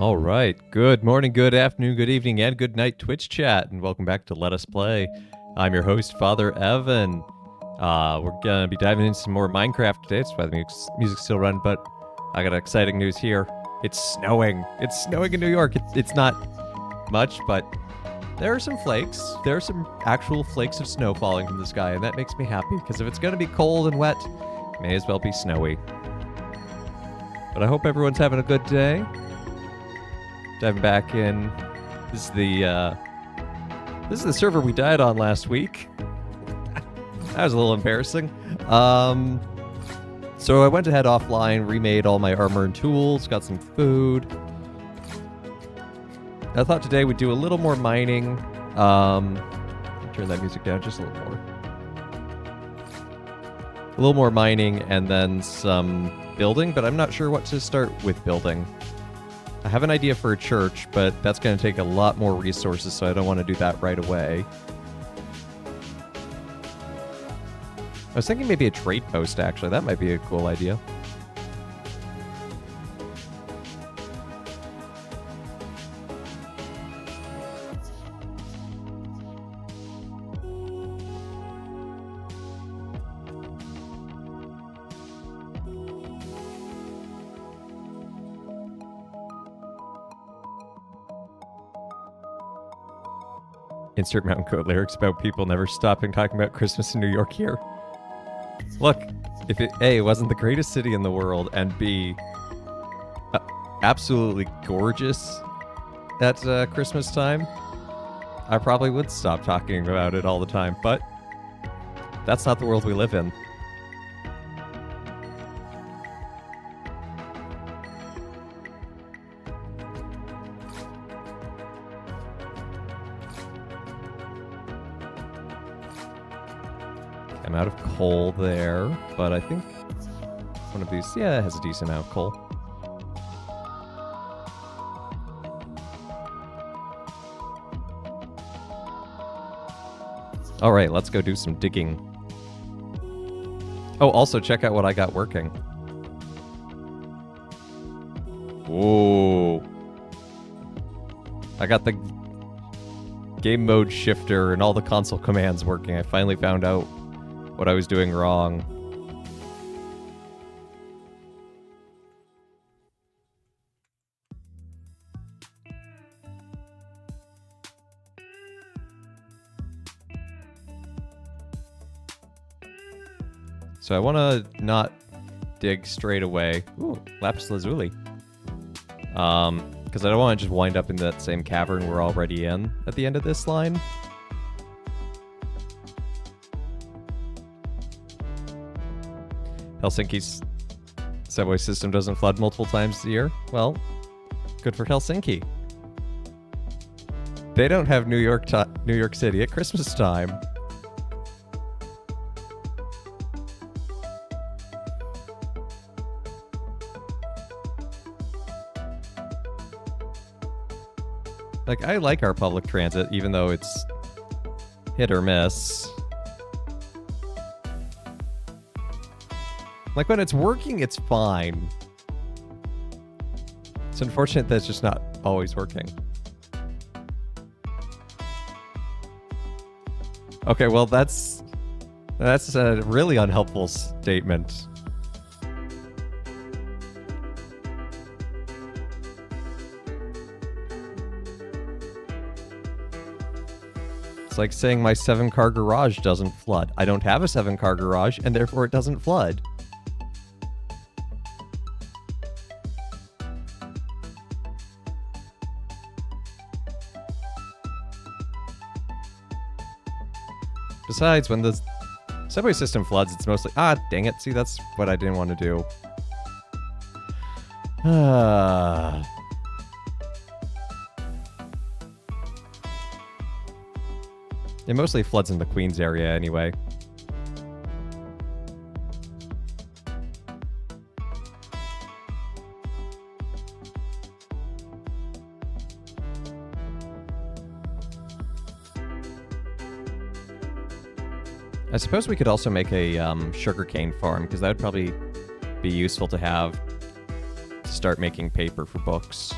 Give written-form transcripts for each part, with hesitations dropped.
All right. Good morning, good afternoon, good evening, and good night, Twitch chat, and welcome back to Let Us Play. I'm your host, Father Evan. We're gonna be diving into some more Minecraft today. That's why the music's still running, but I got exciting news here. It's snowing. It's snowing in New York. It's not much, but there are some flakes. There are some actual flakes of snow falling from the sky, and that makes me happy, because if it's gonna be cold and wet, it may as well be snowy. But I hope everyone's having a good day. Diving back in. This is the server we died on last week. That was a little embarrassing. So I went ahead offline, remade all my armor and tools, got some food. I thought today we'd do a little more mining. Turn that music down just a little more. A little more mining and then some building, but I'm not sure what to start with building. I have an idea for a church, but that's going to take a lot more resources, so I don't want to do that right away. I was thinking maybe a trade post, actually. That might be a cool idea. Insert Mountain Goat lyrics about people never stopping talking about Christmas in New York here. Look, if it A, wasn't the greatest city in the world, and B, absolutely gorgeous at Christmas time, I probably would stop talking about it all the time, but that's not the world we live in. I'm out of coal there, but I think one of these, yeah, it has a decent amount of coal. All right, let's go do some digging. Oh, also check out what I got working. Whoa. I got the game mode shifter and all the console commands working. I finally found out what I was doing wrong. So I want to not dig straight away. Ooh, lapis lazuli. Because I don't want to just wind up in that same cavern we're already in at the end of this line. Helsinki's subway system doesn't flood multiple times a year. Well, good for Helsinki. They don't have New York City at Christmas time. Like, I like our public transit, even though it's hit or miss. Like, when it's working, it's fine. It's unfortunate that it's just not always working. Okay, well, that's a really unhelpful statement. It's like saying my 7-car garage doesn't flood. I don't have a 7-car garage, and therefore it doesn't flood. Besides, when the subway system floods, it's mostly, dang it, see, that's what I didn't want to do. It mostly floods in the Queens area anyway. I suppose we could also make a sugarcane farm, because that would probably be useful to have to start making paper for books.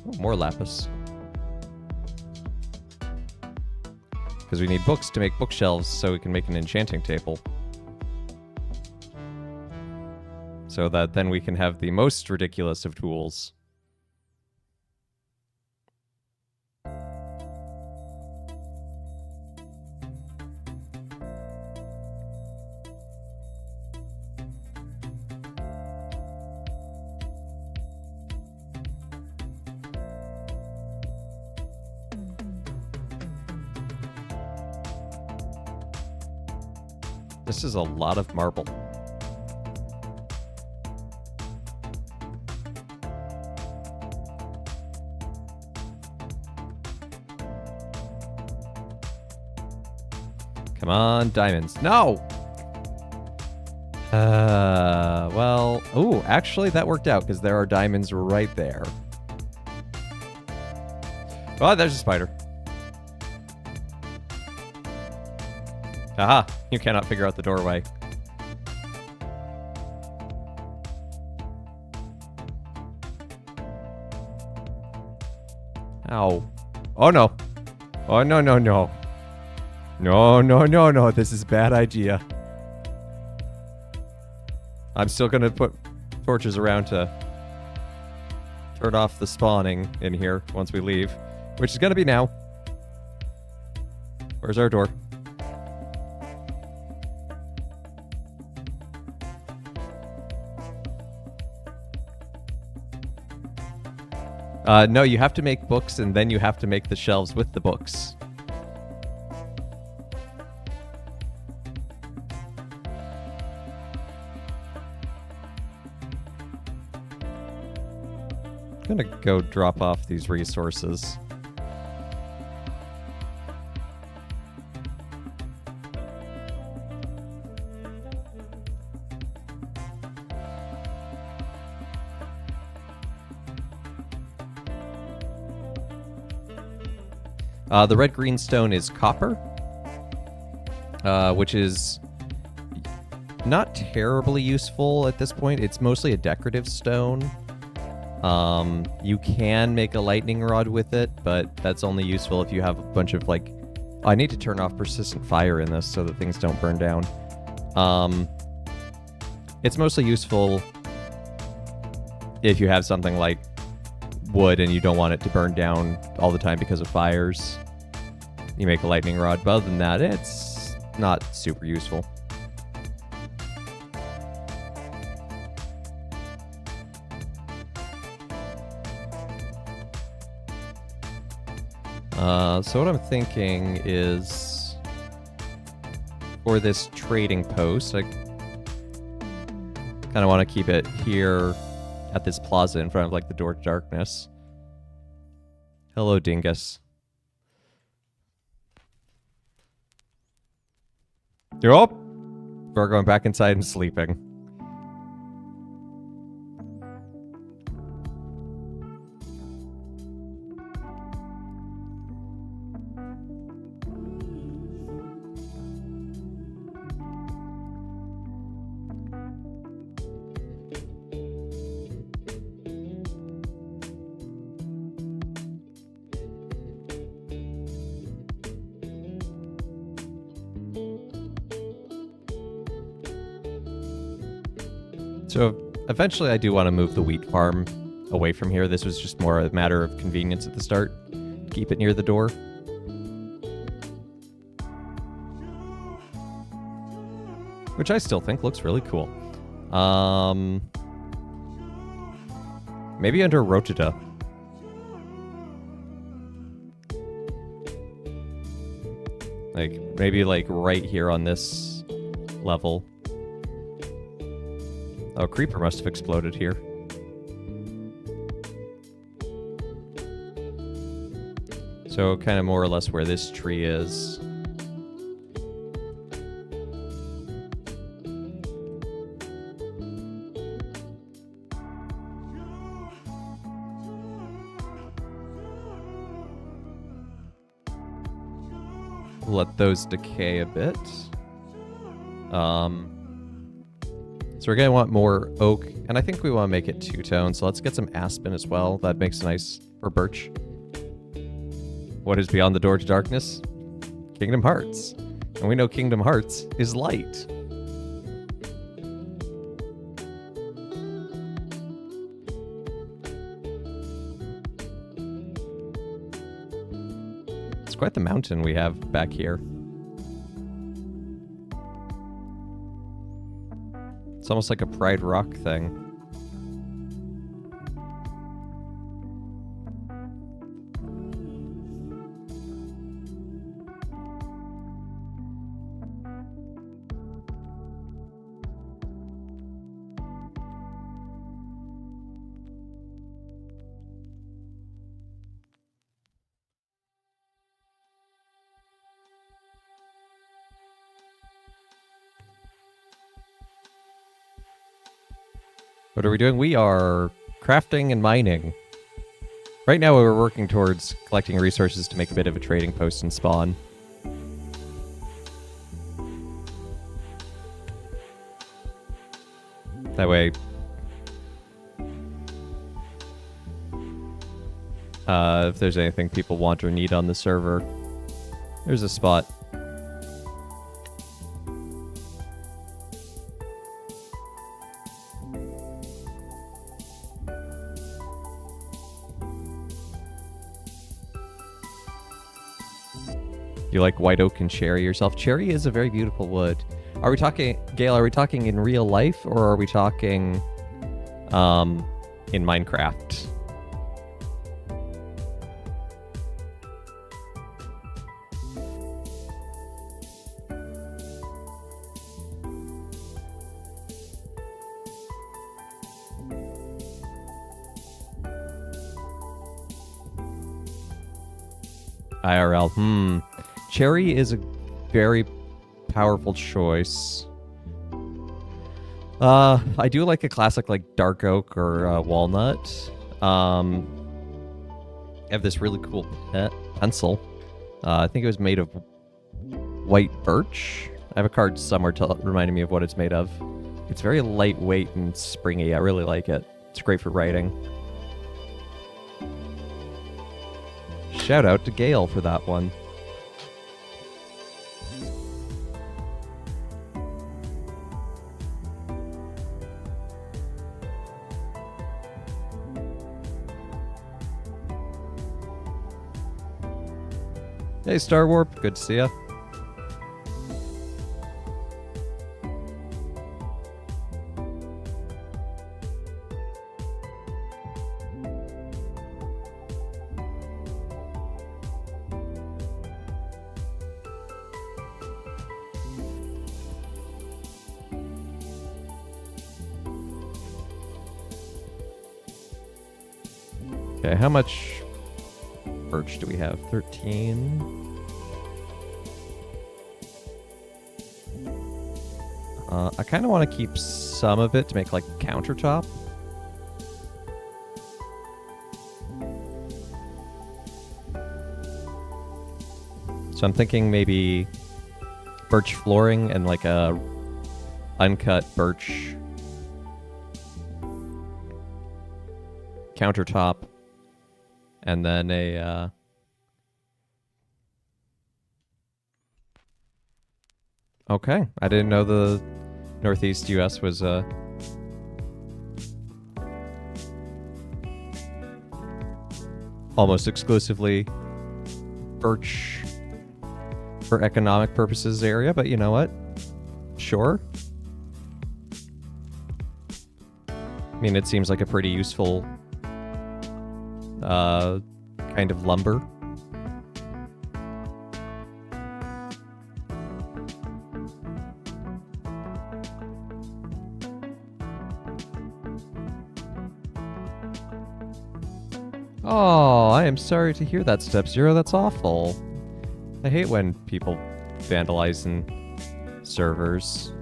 Oh, more lapis. Because we need books to make bookshelves so we can make an enchanting table. So that then we can have the most ridiculous of tools. This is a lot of marble. Come on, diamonds. No! Well... Ooh, actually that worked out because there are diamonds right there. Oh, there's a spider. Aha! You cannot figure out the doorway. Ow. Oh no. Oh no, no, no. No, no, no, no. This is a bad idea. I'm still gonna put torches around to turn off the spawning in here once we leave. Which is gonna be now. Where's our door? No, you have to make books and then you have to make the shelves with the books. I'm gonna go drop off these resources. The red green stone is copper, which is not terribly useful at this point. It's mostly a decorative stone. You can make a lightning rod with it, but that's only useful if you have a bunch of like... Oh, I need to turn off persistent fire in this so that things don't burn down. It's mostly useful if you have something like wood and you don't want it to burn down all the time because of fires. You make a lightning rod, but other than that, it's not super useful. So what I'm thinking is for this trading post, I kind of want to keep it here at this plaza in front of like the door to darkness. Hello, dingus. You're up. We're going back inside and sleeping. So eventually I do want to move the wheat farm away from here. This was just more a matter of convenience at the start. Keep it near the door. Which I still think looks really cool. Maybe under Rotata. Like, maybe like right here on this level. Oh, creeper must have exploded here. So kind of more or less where this tree is. Let those decay a bit. So we're going to want more oak, and I think we want to make it two-tone, so let's get some aspen as well. That makes nice, or birch. What is beyond the door to darkness? Kingdom Hearts. And we know Kingdom Hearts is light. It's quite the mountain we have back here. It's almost like a Pride Rock thing. What are we doing? We are crafting and mining. Right now we're working towards collecting resources to make a bit of a trading post and spawn. That way... if there's anything people want or need on the server, there's a spot. You like white oak and cherry yourself? Cherry is a very beautiful wood. Are we talking, Gale, are we talking in real life or are we talking in Minecraft? IRL, Cherry is a very powerful choice. I do like a classic like dark oak or walnut. I have this really cool pencil. I think it was made of white birch. I have a card somewhere reminding me of what it's made of. It's very lightweight and springy. I really like it. It's great for writing. Shout out to Gale for that one. Hey, Star Warp. Good to see ya. Okay, how much birch do we have? 13. I kind of want to keep some of it to make like countertop. So I'm thinking maybe birch flooring and like a uncut birch countertop. And then a okay, I didn't know the Northeast US was almost exclusively birch for economic purposes area, but you know what? Sure. I mean, it seems like a pretty useful kind of lumber. Oh, I am sorry to hear that, Step Zero. That's awful. I hate when people vandalize in servers.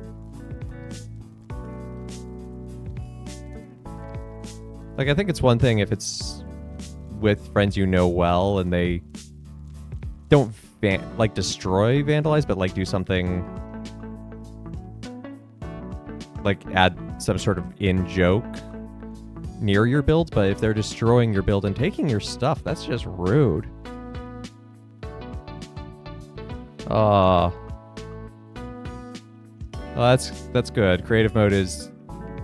Like, I think it's one thing if it's with friends you know well and they don't like destroy, vandalize, but like do something like add some sort of in-joke near your build, but if they're destroying your build and taking your stuff, that's just rude. Oh, that's good. Creative mode is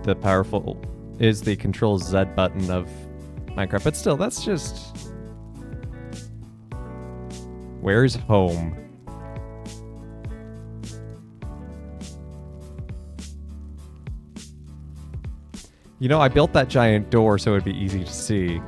the Control Z button of Minecraft, but still, that's just... Where's home? You know, I built that giant door so it'd be easy to see.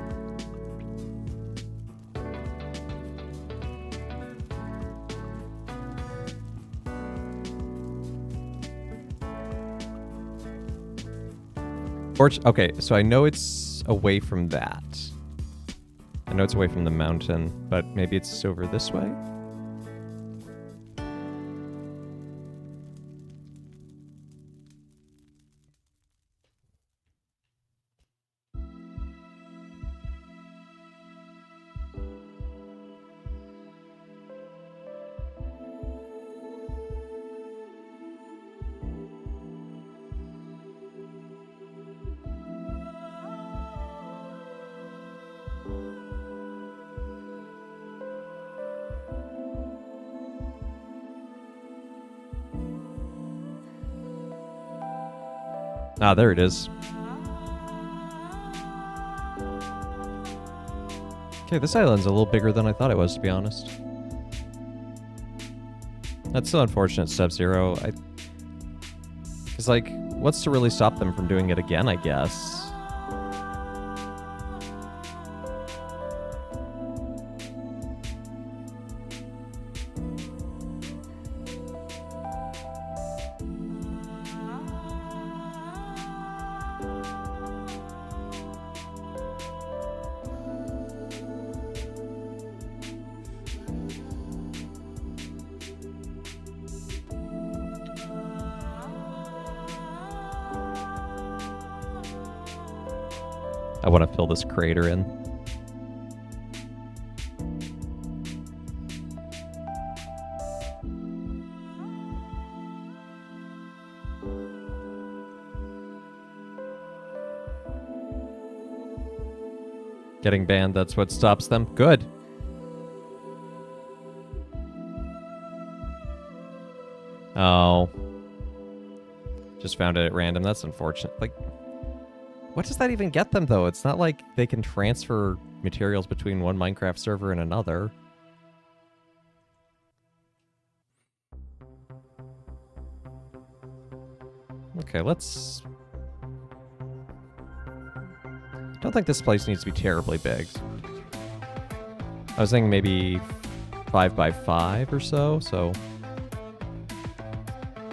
Okay, so I know it's away from that. I know it's away from the mountain, but maybe it's over this way? Ah, there it is. Okay, this island's a little bigger than I thought it was, to be honest. That's so unfortunate, Sub-Zero. Because, like, what's to really stop them from doing it again, I guess? I want to fill this crater in. Getting banned, that's what stops them. Good. Oh. Just found it at random. That's unfortunate. Like, what does that even get them, though? It's not like they can transfer materials between one Minecraft server and another. Okay, let's... I don't think this place needs to be terribly big. I was thinking maybe 5 by 5 or so,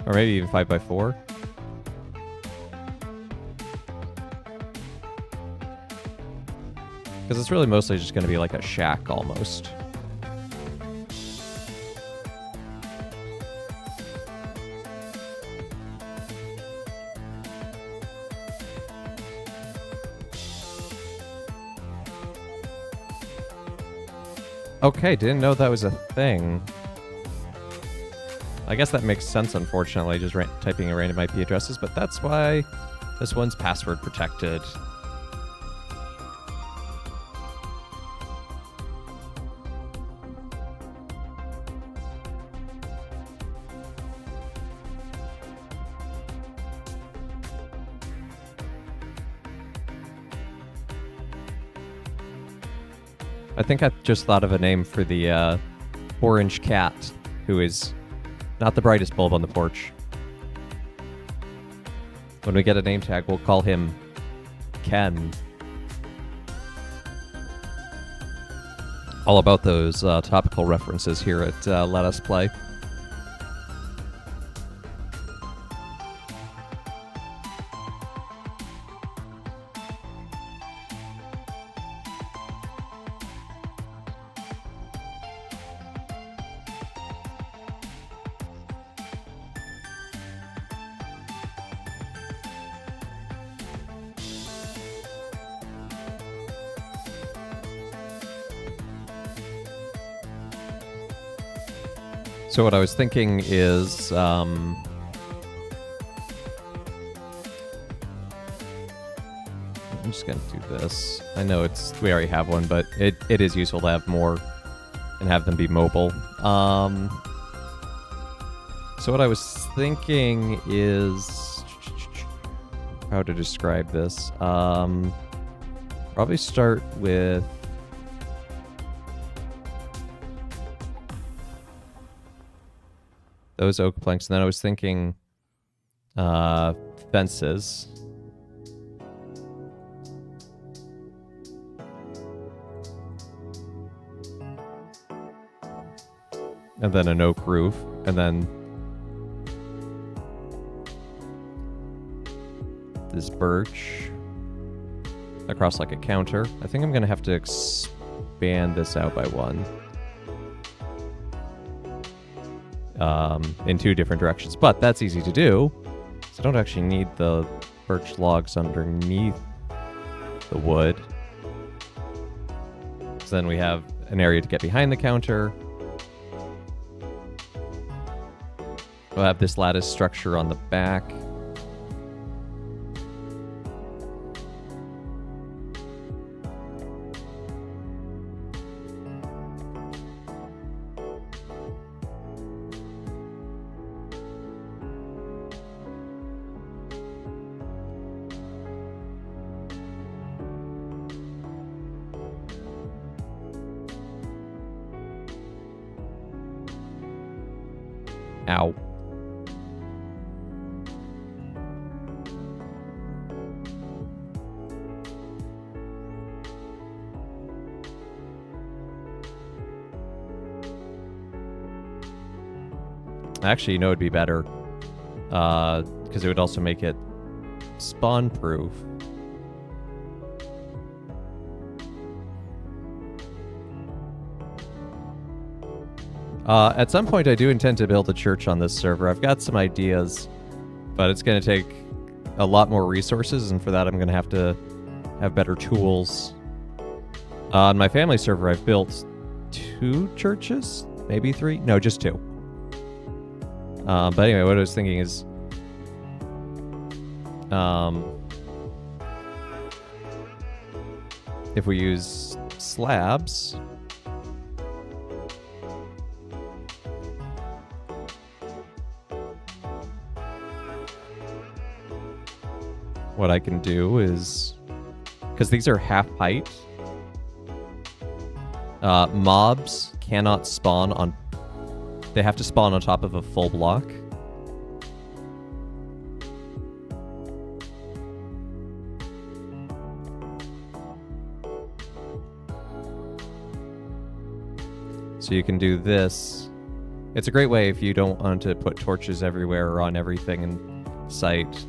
or maybe even 5 by 4. Because it's really mostly just going to be like a shack, almost. Okay, didn't know that was a thing. I guess that makes sense, unfortunately, just typing in random IP addresses, but that's why this one's password protected. I think I just thought of a name for the orange cat, who is not the brightest bulb on the porch. When we get a name tag, we'll call him Ken. All about those topical references here at Let Us Play. So what I was thinking is, I'm just gonna do this. I know we already have one, but it is useful to have more and have them be mobile. So what I was thinking is how to describe this. Probably start with those oak planks, and then I was thinking fences. And then an oak roof, and then this birch across like a counter. I think I'm gonna have to expand this out by one. In two different directions, but that's easy to do. So I don't actually need the birch logs underneath the wood. So then we have an area to get behind the counter. We'll have this lattice structure on the back. Ow. Actually, you know, it'd be better because it would also make it spawn proof. At some point, I do intend to build a church on this server. I've got some ideas, but it's going to take a lot more resources, and for that, I'm going to have better tools. On my family server, I've built 2 churches, maybe 3. No, just 2. But anyway, what I was thinking is, if we use slabs, what I can do is, because these are half height, mobs cannot spawn on. They have to spawn on top of a full block. So you can do this. It's a great way if you don't want to put torches everywhere or on everything in sight.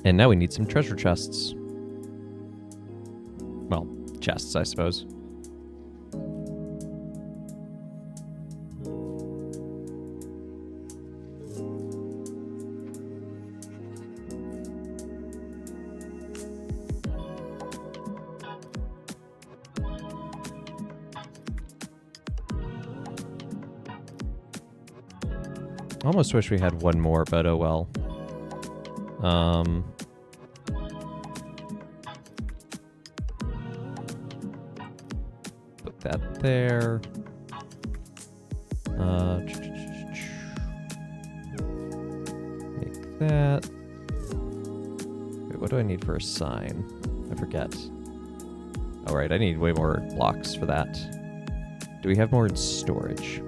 And now we need some treasure chests. Well, chests, I suppose. Almost wish we had one more, but oh well. Put that there. Make that. Wait, what do I need for a sign? I forget. All right, I need way more blocks for that. Do we have more in storage?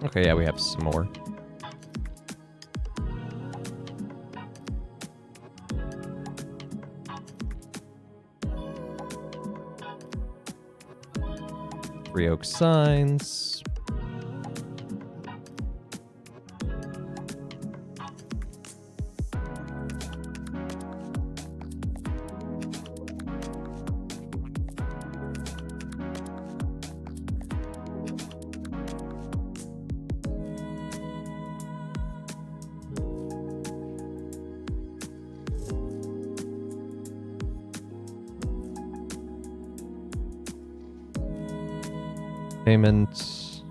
Okay, yeah, we have some more. 3 oak signs. Payment.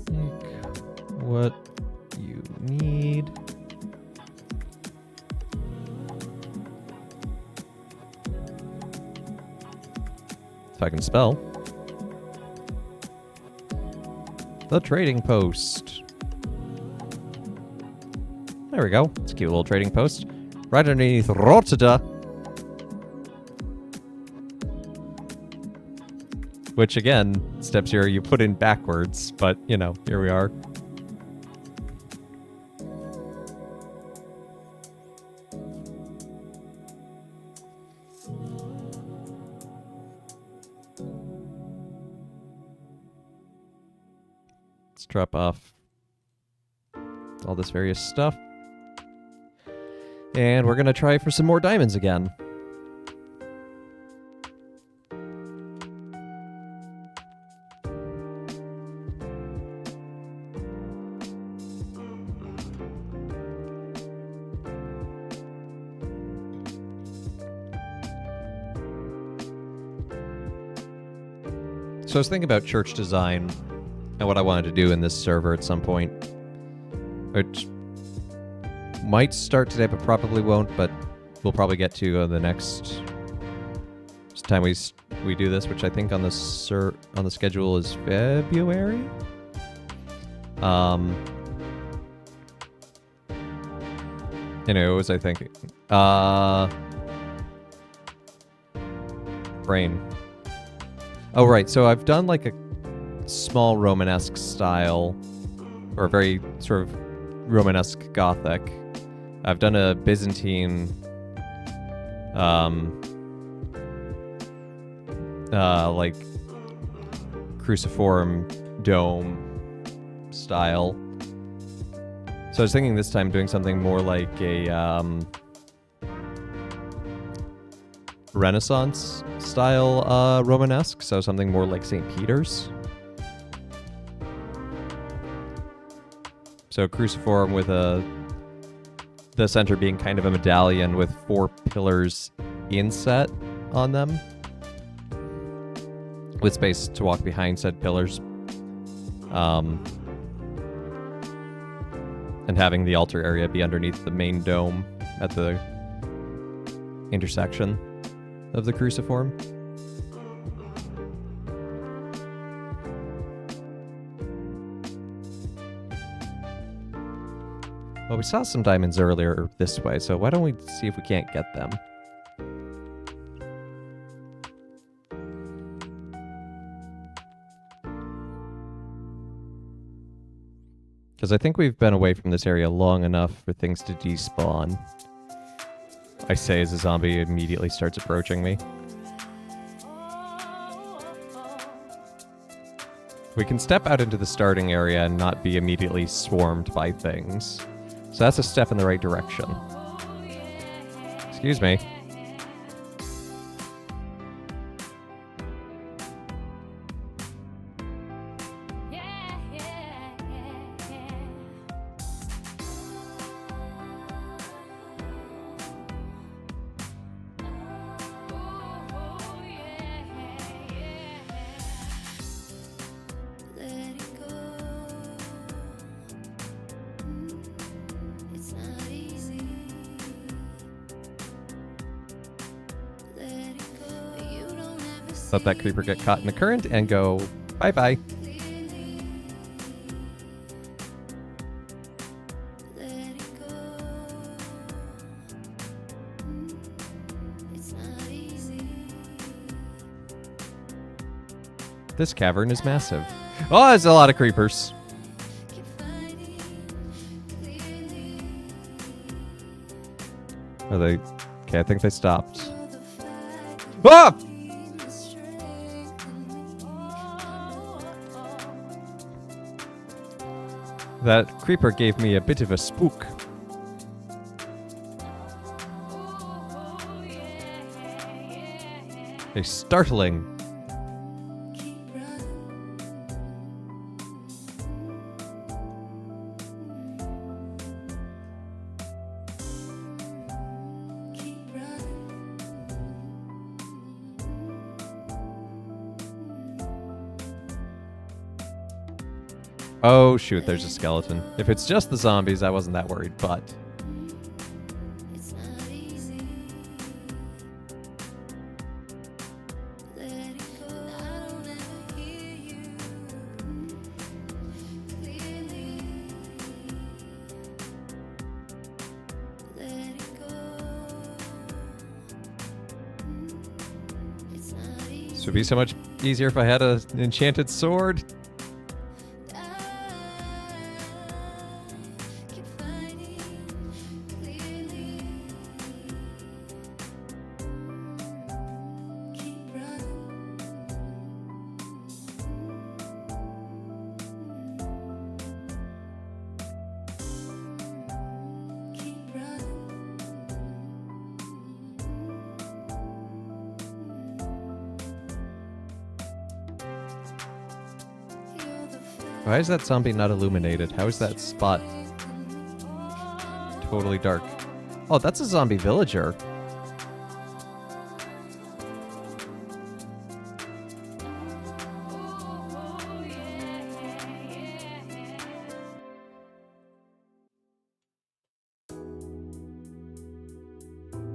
Make what you need. If I can spell. The trading post. There we go. It's a cute little trading post. Right underneath Rotterdam. Which, again, steps here you put in backwards, but, you know, here we are. Let's drop off all this various stuff. And we're going to try for some more diamonds again. So I was thinking about church design and what I wanted to do in this server at some point. Which might start today, but probably won't. But we'll probably get to the next time we do this, which I think on the schedule is February. Anyways, I think brain. Oh right, so I've done like a small Romanesque style, or very sort of Romanesque Gothic. I've done a Byzantine, like cruciform dome style. So I was thinking this time doing something more like a Renaissance style Romanesque, so something more like St. Peter's. So cruciform with the center being kind of a medallion with 4 pillars inset on them, with space to walk behind said pillars, and having the altar area be underneath the main dome at the intersection of the cruciform. Well, we saw some diamonds earlier this way, so why don't we see if we can't get them? Because I think we've been away from this area long enough for things to despawn. I say as a zombie immediately starts approaching me. We can step out into the starting area and not be immediately swarmed by things. So that's a step in the right direction. Excuse me. Let that creeper get caught in the current and go bye-bye. This cavern is massive. Oh, there's a lot of creepers. Are they... Okay, I think they stopped. Ah! That creeper gave me a bit of a spook. A startling. Oh shoot, there's a skeleton. If it's just the zombies, I wasn't that worried, but... This would be so much easier if I had an enchanted sword. Why is that zombie not illuminated? How is that spot totally dark? Oh, that's a zombie villager.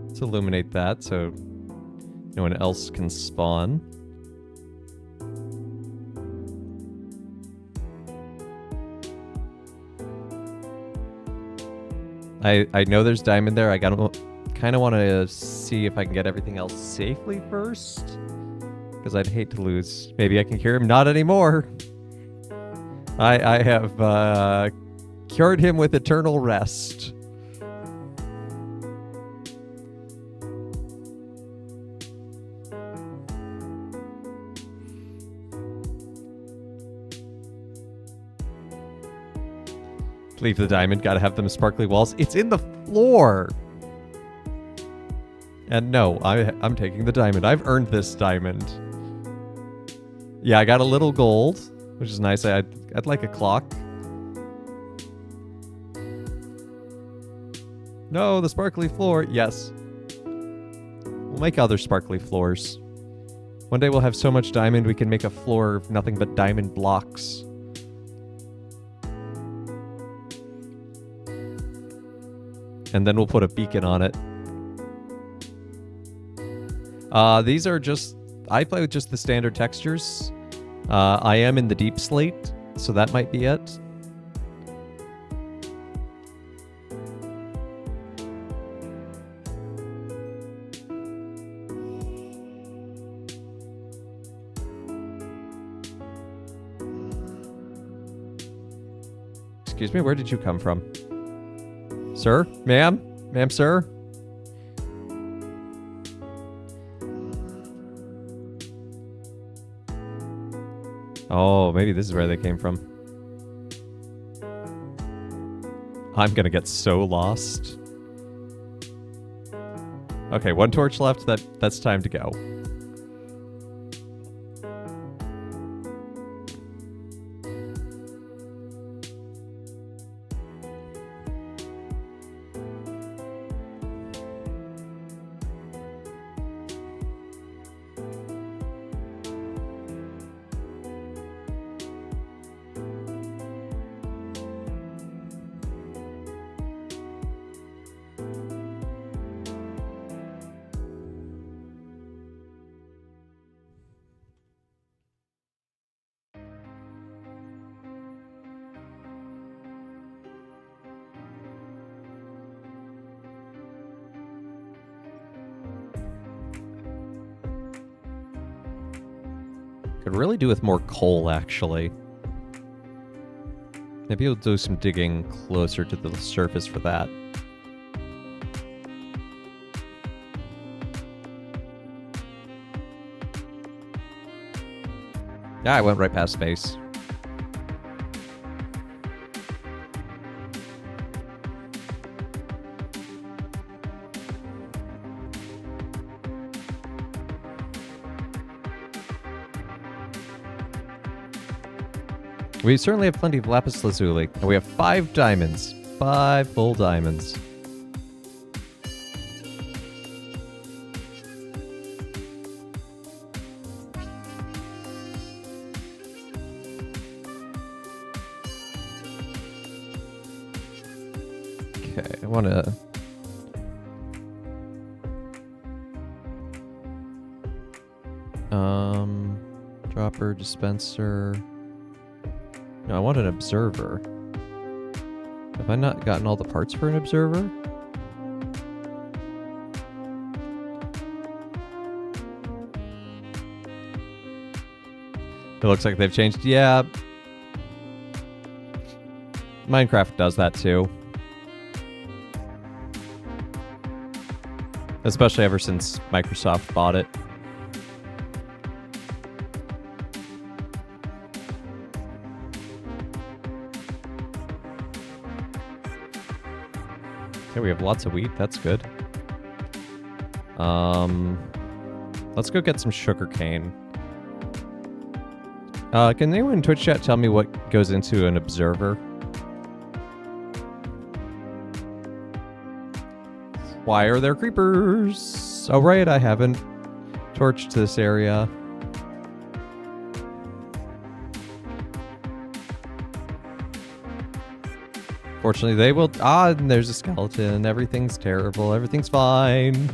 Let's illuminate that so no one else can spawn. I know there's diamond there. I kind of want to see if I can get everything else safely first, because I'd hate to lose. Maybe I can cure him. Not anymore. I have cured him with eternal rest. Leave the diamond, gotta have them sparkly walls. It's in the floor! And no, I'm taking the diamond. I've earned this diamond. Yeah, I got a little gold, which is nice. I'd like a clock. No, the sparkly floor. Yes. We'll make other sparkly floors. One day we'll have so much diamond we can make a floor of nothing but diamond blocks. And then we'll put a beacon on it. These are just... I play with just the standard textures. I am in the deep slate, so that might be it. Excuse me, where did you come from? Sir? Ma'am? Ma'am, sir? Oh, maybe this is where they came from. I'm gonna get so lost. Okay, one torch left. That's time to go. Could really do with more coal, actually. Maybe we'll do some digging closer to the surface for that. Yeah, I went right past space. We certainly have plenty of lapis lazuli, and we have 5 diamonds. 5 full diamonds. Okay, I want to... Dropper, dispenser... No, I want an observer. Have I not gotten all the parts for an observer? It looks like they've changed. Yeah. Minecraft does that too. Especially ever since Microsoft bought it. Okay, we have lots of wheat. That's good. Let's go get some sugar cane. Can anyone in Twitch chat tell me what goes into an observer? Why are there creepers? Oh, right, I haven't torched this area. Fortunately, they will... Ah, and there's a skeleton. Everything's terrible. Everything's fine.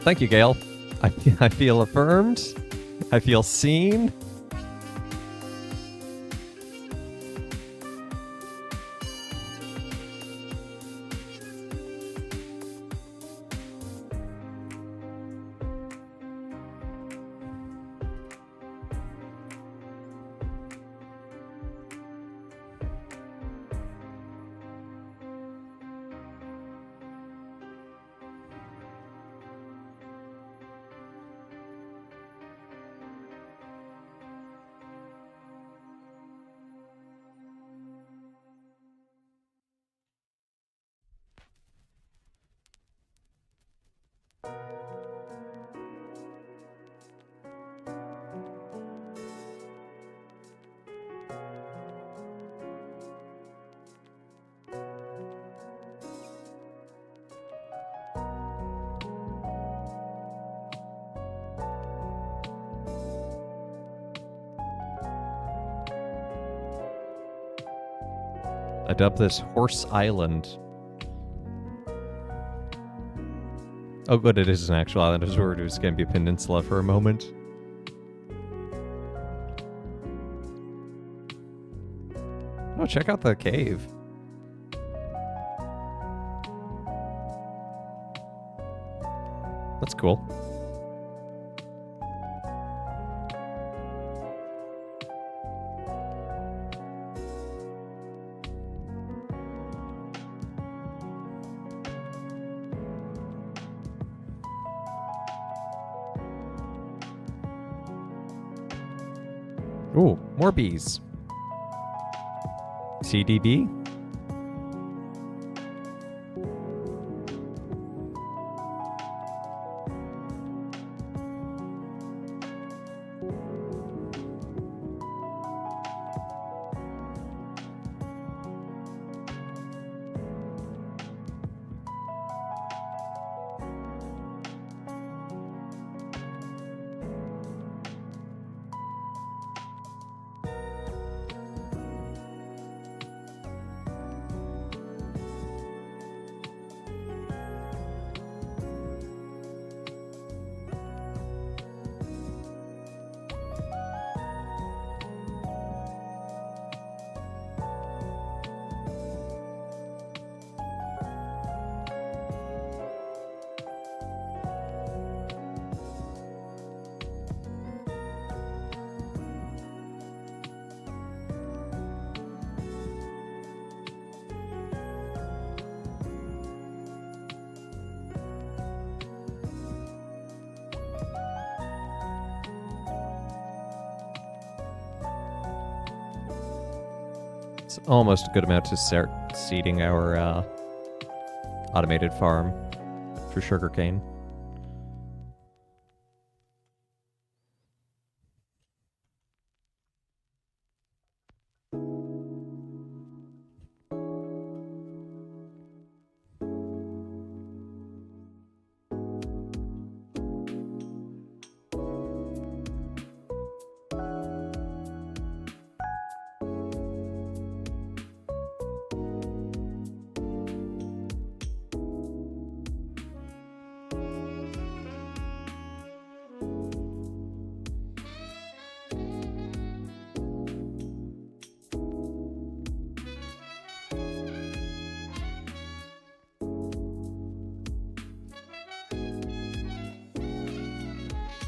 Thank you, Gale. I feel affirmed. I feel seen. I dubbed this Horse Island. Oh, good, it is an actual island. I was worried it was going to be a peninsula for a moment. Oh, check out the cave. That's cool. Ooh, more bees. CDB? It's almost a good amount to start seeding our automated farm for sugarcane.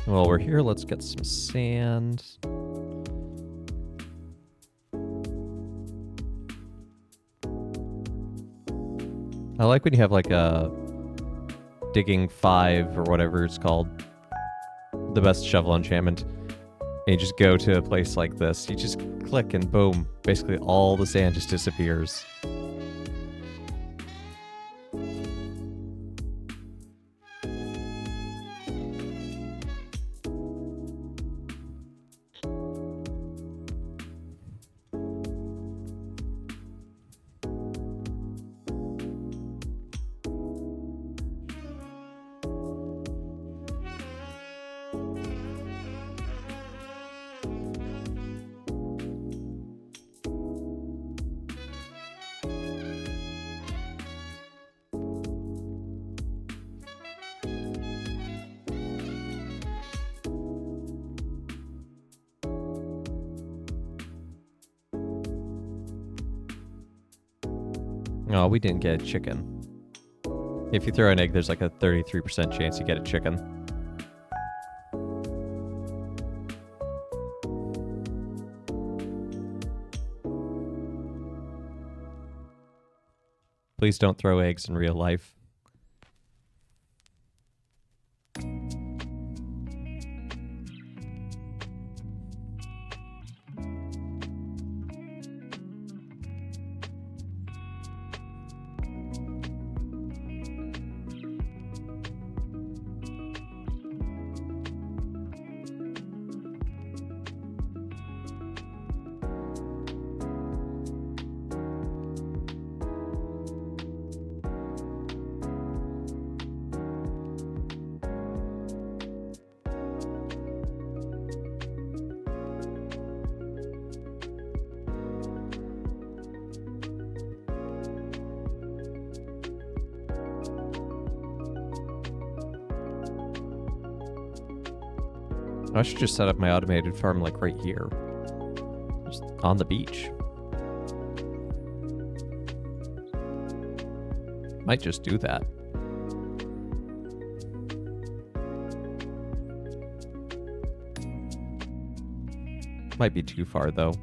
While we're here, let's get some sand. I like when you have like a digging 5 or whatever it's called, the best shovel enchantment, and you just go to a place like this. You just click and boom, basically all the sand just disappears. Oh, we didn't get a chicken. If you throw an egg, there's like a 33% chance you get a chicken. Please don't throw eggs in real life. I should just set up my automated farm like right here. Just on the beach. Might just do that. Might be too far though.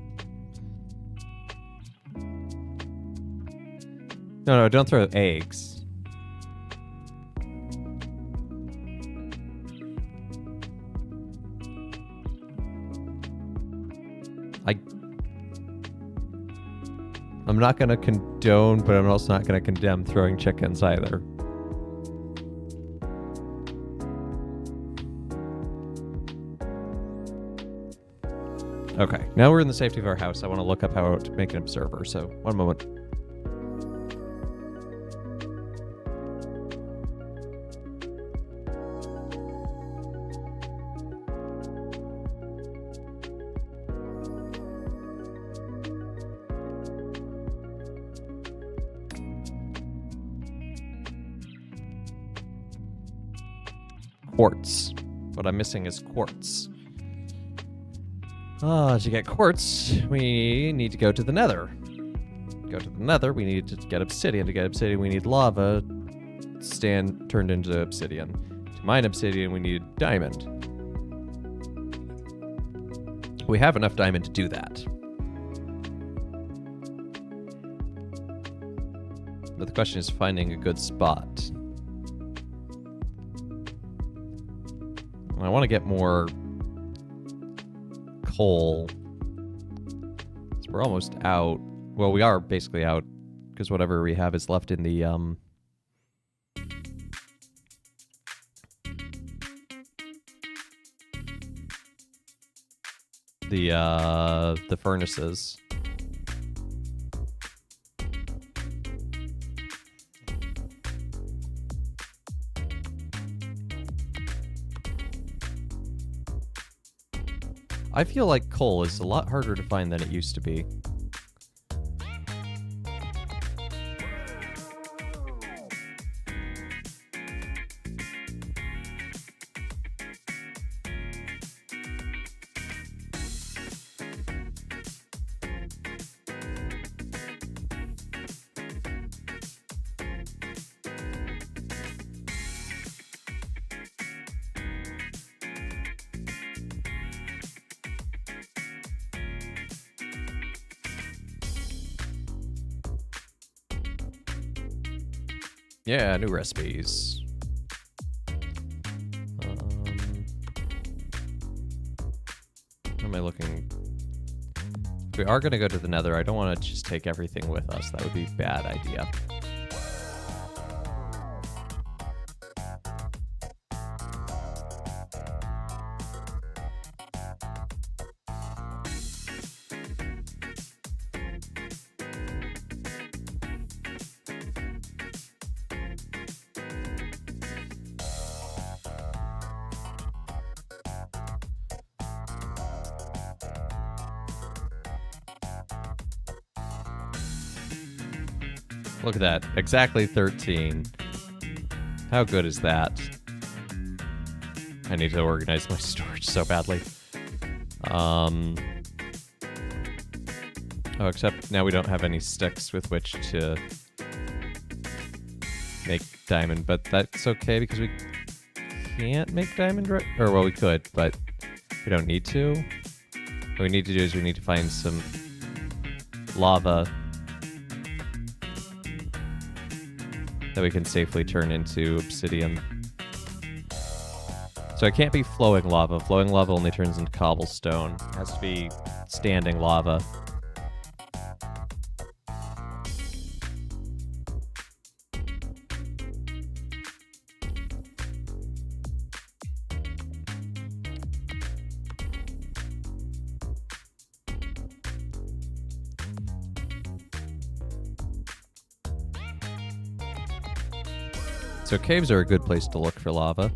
No, don't throw eggs. I'm not going to condone, but I'm also not going to condemn throwing chickens either. Okay, now we're in the safety of our house. I want to look up how to make an observer, so one moment. Quartz. What I'm missing is quartz. To get quartz, we need to go to the nether. Go to the nether, we need to get obsidian. To get obsidian, we need lava turned into obsidian. To mine obsidian, we need diamond. We have enough diamond to do that. But the question is finding a good spot. I want to get more coal. So we're almost out. Well, we are basically out because whatever we have is left in the furnaces. I feel like coal is a lot harder to find than it used to be. Yeah, new recipes. Where am I looking? If we are going to go to the Nether, I don't want to just take everything with us. That would be a bad idea. Look at that. Exactly 13. How good is that? I need to organize my storage so badly. Oh, except now we don't have any sticks with which to make diamond, but that's okay because we can't make diamond right. Or, well, we could, but we don't need to. What we need to do is we need to find some lava that we can safely turn into obsidian. So it can't be flowing lava. Flowing lava only turns into cobblestone. It has to be standing lava. So caves are a good place to look for lava.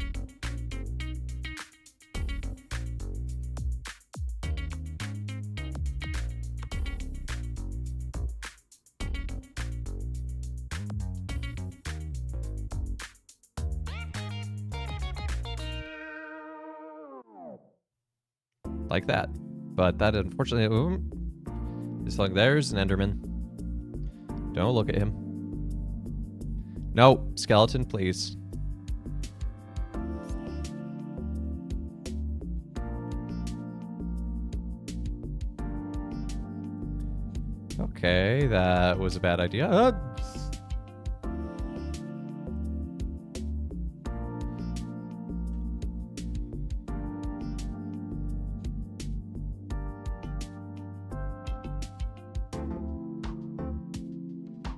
Like that. But that unfortunately... It's like there's an Enderman. Don't look at him. No, skeleton, please. Okay, that was a bad idea. Oh,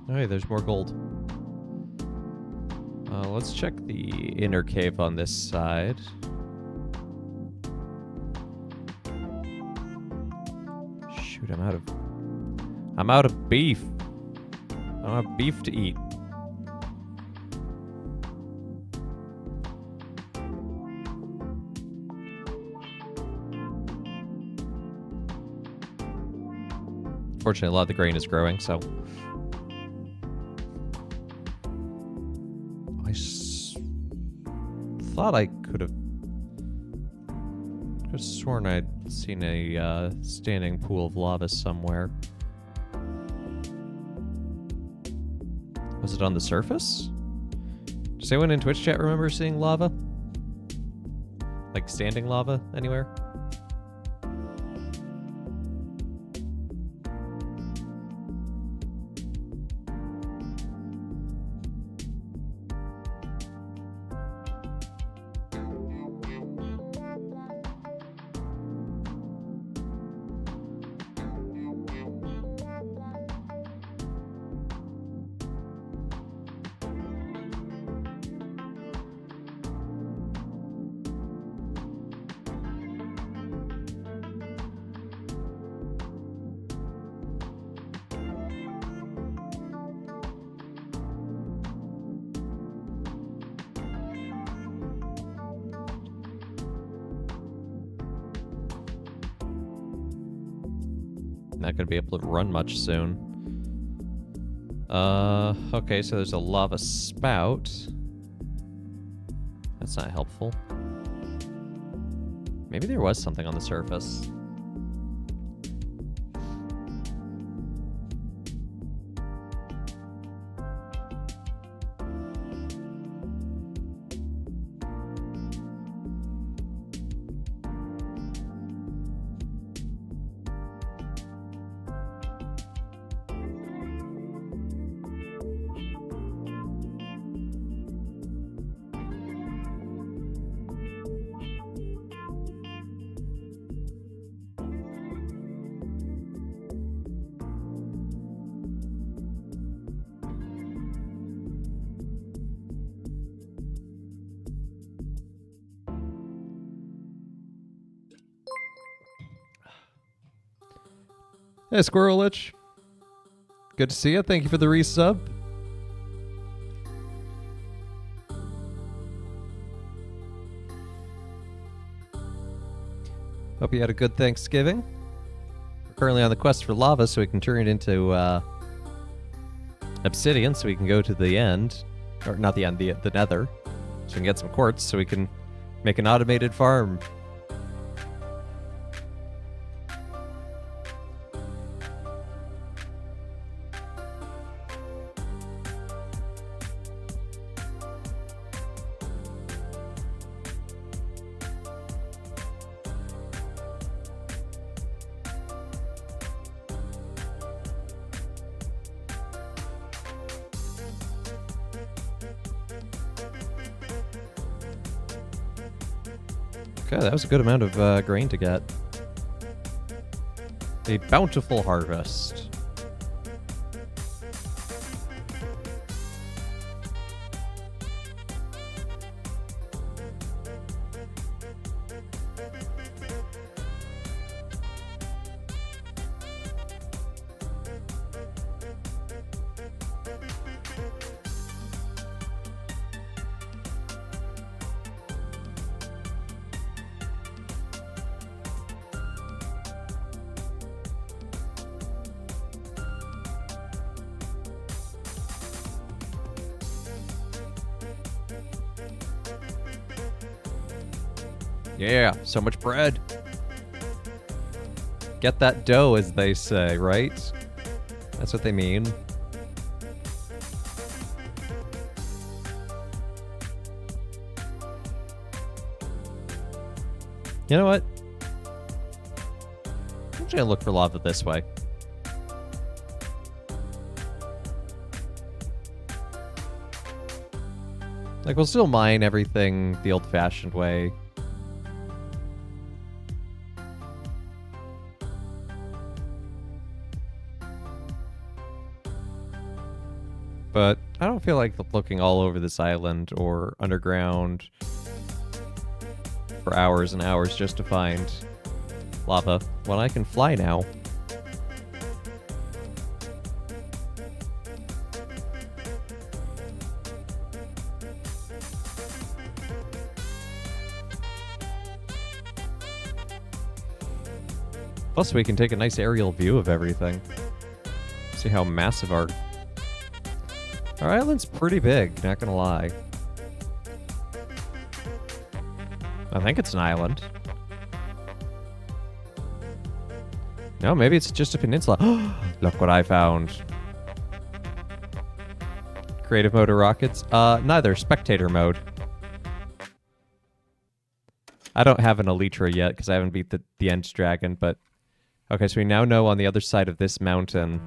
hey, there's more gold. Let's check the inner cave on this side. Shoot, I'm out of beef. I don't have beef to eat. Fortunately, a lot of the grain is growing, so... thought I could have sworn I'd seen a standing pool of lava somewhere. Was it on the surface? Does anyone in Twitch chat remember seeing lava? Like standing lava anywhere? Not gonna be able to run much soon. Okay, so there's a lava spout. That's not helpful. Maybe there was something on the surface. Hey, Squirrelich. Good to see you. Thank you for the resub. Hope you had a good Thanksgiving. We're currently on the quest for lava so we can turn it into obsidian so we can go to the end. Or not the end, the nether. So we can get some quartz so we can make an automated farm. Okay, that was a good amount of grain to get. A bountiful harvest. Yeah, so much bread. Get that dough, as they say, right? That's what they mean. You know what? I'm just gonna look for lava this way. Like, we'll still mine everything the old-fashioned way. But I don't feel like looking all over this island or underground for hours and hours just to find lava when I can fly now. Plus, we can take a nice aerial view of everything. See how massive our island's pretty big, not gonna lie. I think it's an island. No, maybe it's just a peninsula. Look what I found. Creative mode or rockets? Neither. Spectator mode. I don't have an Elytra yet because I haven't beat the End Dragon, but... Okay, so we now know on the other side of this mountain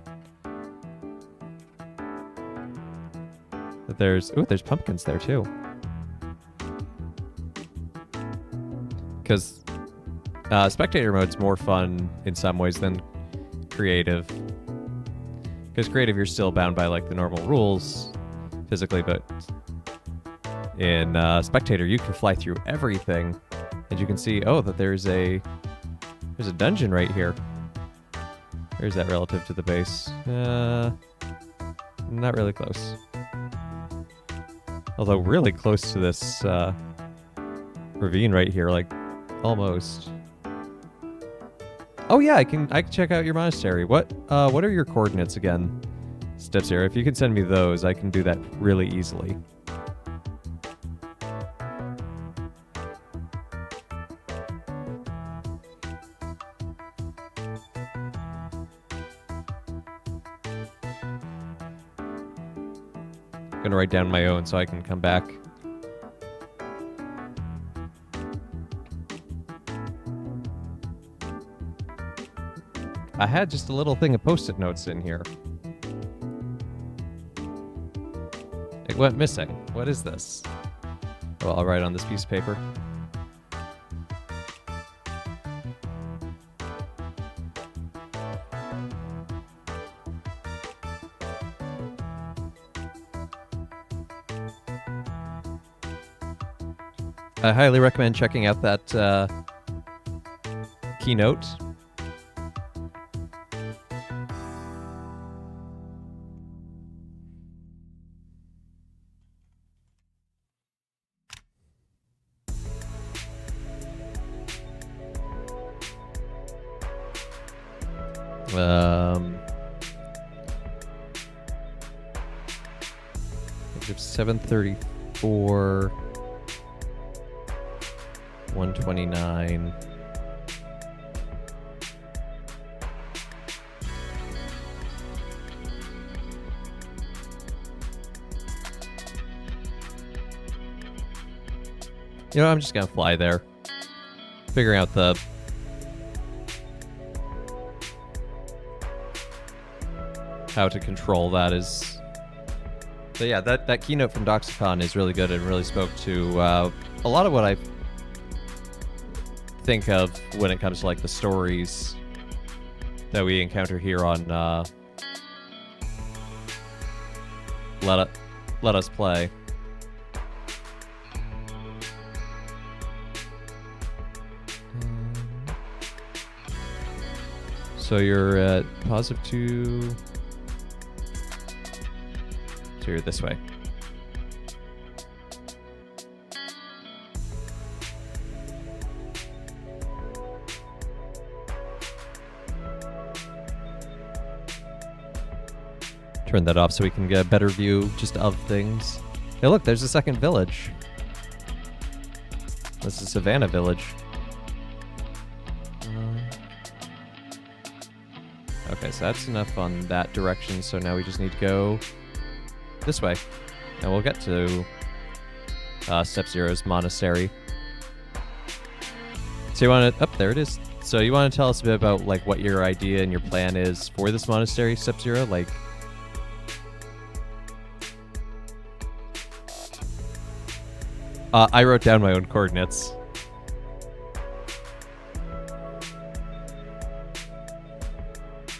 that there's pumpkins there too. Because spectator mode's more fun in some ways than creative. Because creative, you're still bound by like the normal rules physically, but in spectator, you can fly through everything, and you can see, oh, that there's a dungeon right here. Where's that relative to the base? Not really close. Although really close to this ravine right here, like almost. Oh yeah, I can check out your monastery. What are your coordinates again? Step Zero. If you can send me those, I can do that really easily. I'm gonna write down my own so I can come back. I had just a little thing of post-it notes in here. It went missing. What is this? Well, I'll write on this piece of paper. I highly recommend checking out that keynote. It's 734, 129. You know, I'm just gonna fly there. Figuring out the how to control that is. So yeah, that keynote from Doxicon is really good and really spoke to a lot of what I think of when it comes to like the stories that we encounter here on Let Us Play. So you're at +2. So you're this way. Turn that off so we can get a better view just of things. Hey, look, there's a second village. This is Savannah Village. Okay, so that's enough on that direction. So now we just need to go this way, and we'll get to Step Zero's monastery. So you want to? Oh, there it is. So you want to tell us a bit about like what your idea and your plan is for this monastery, Step Zero? Like, I wrote down my own coordinates.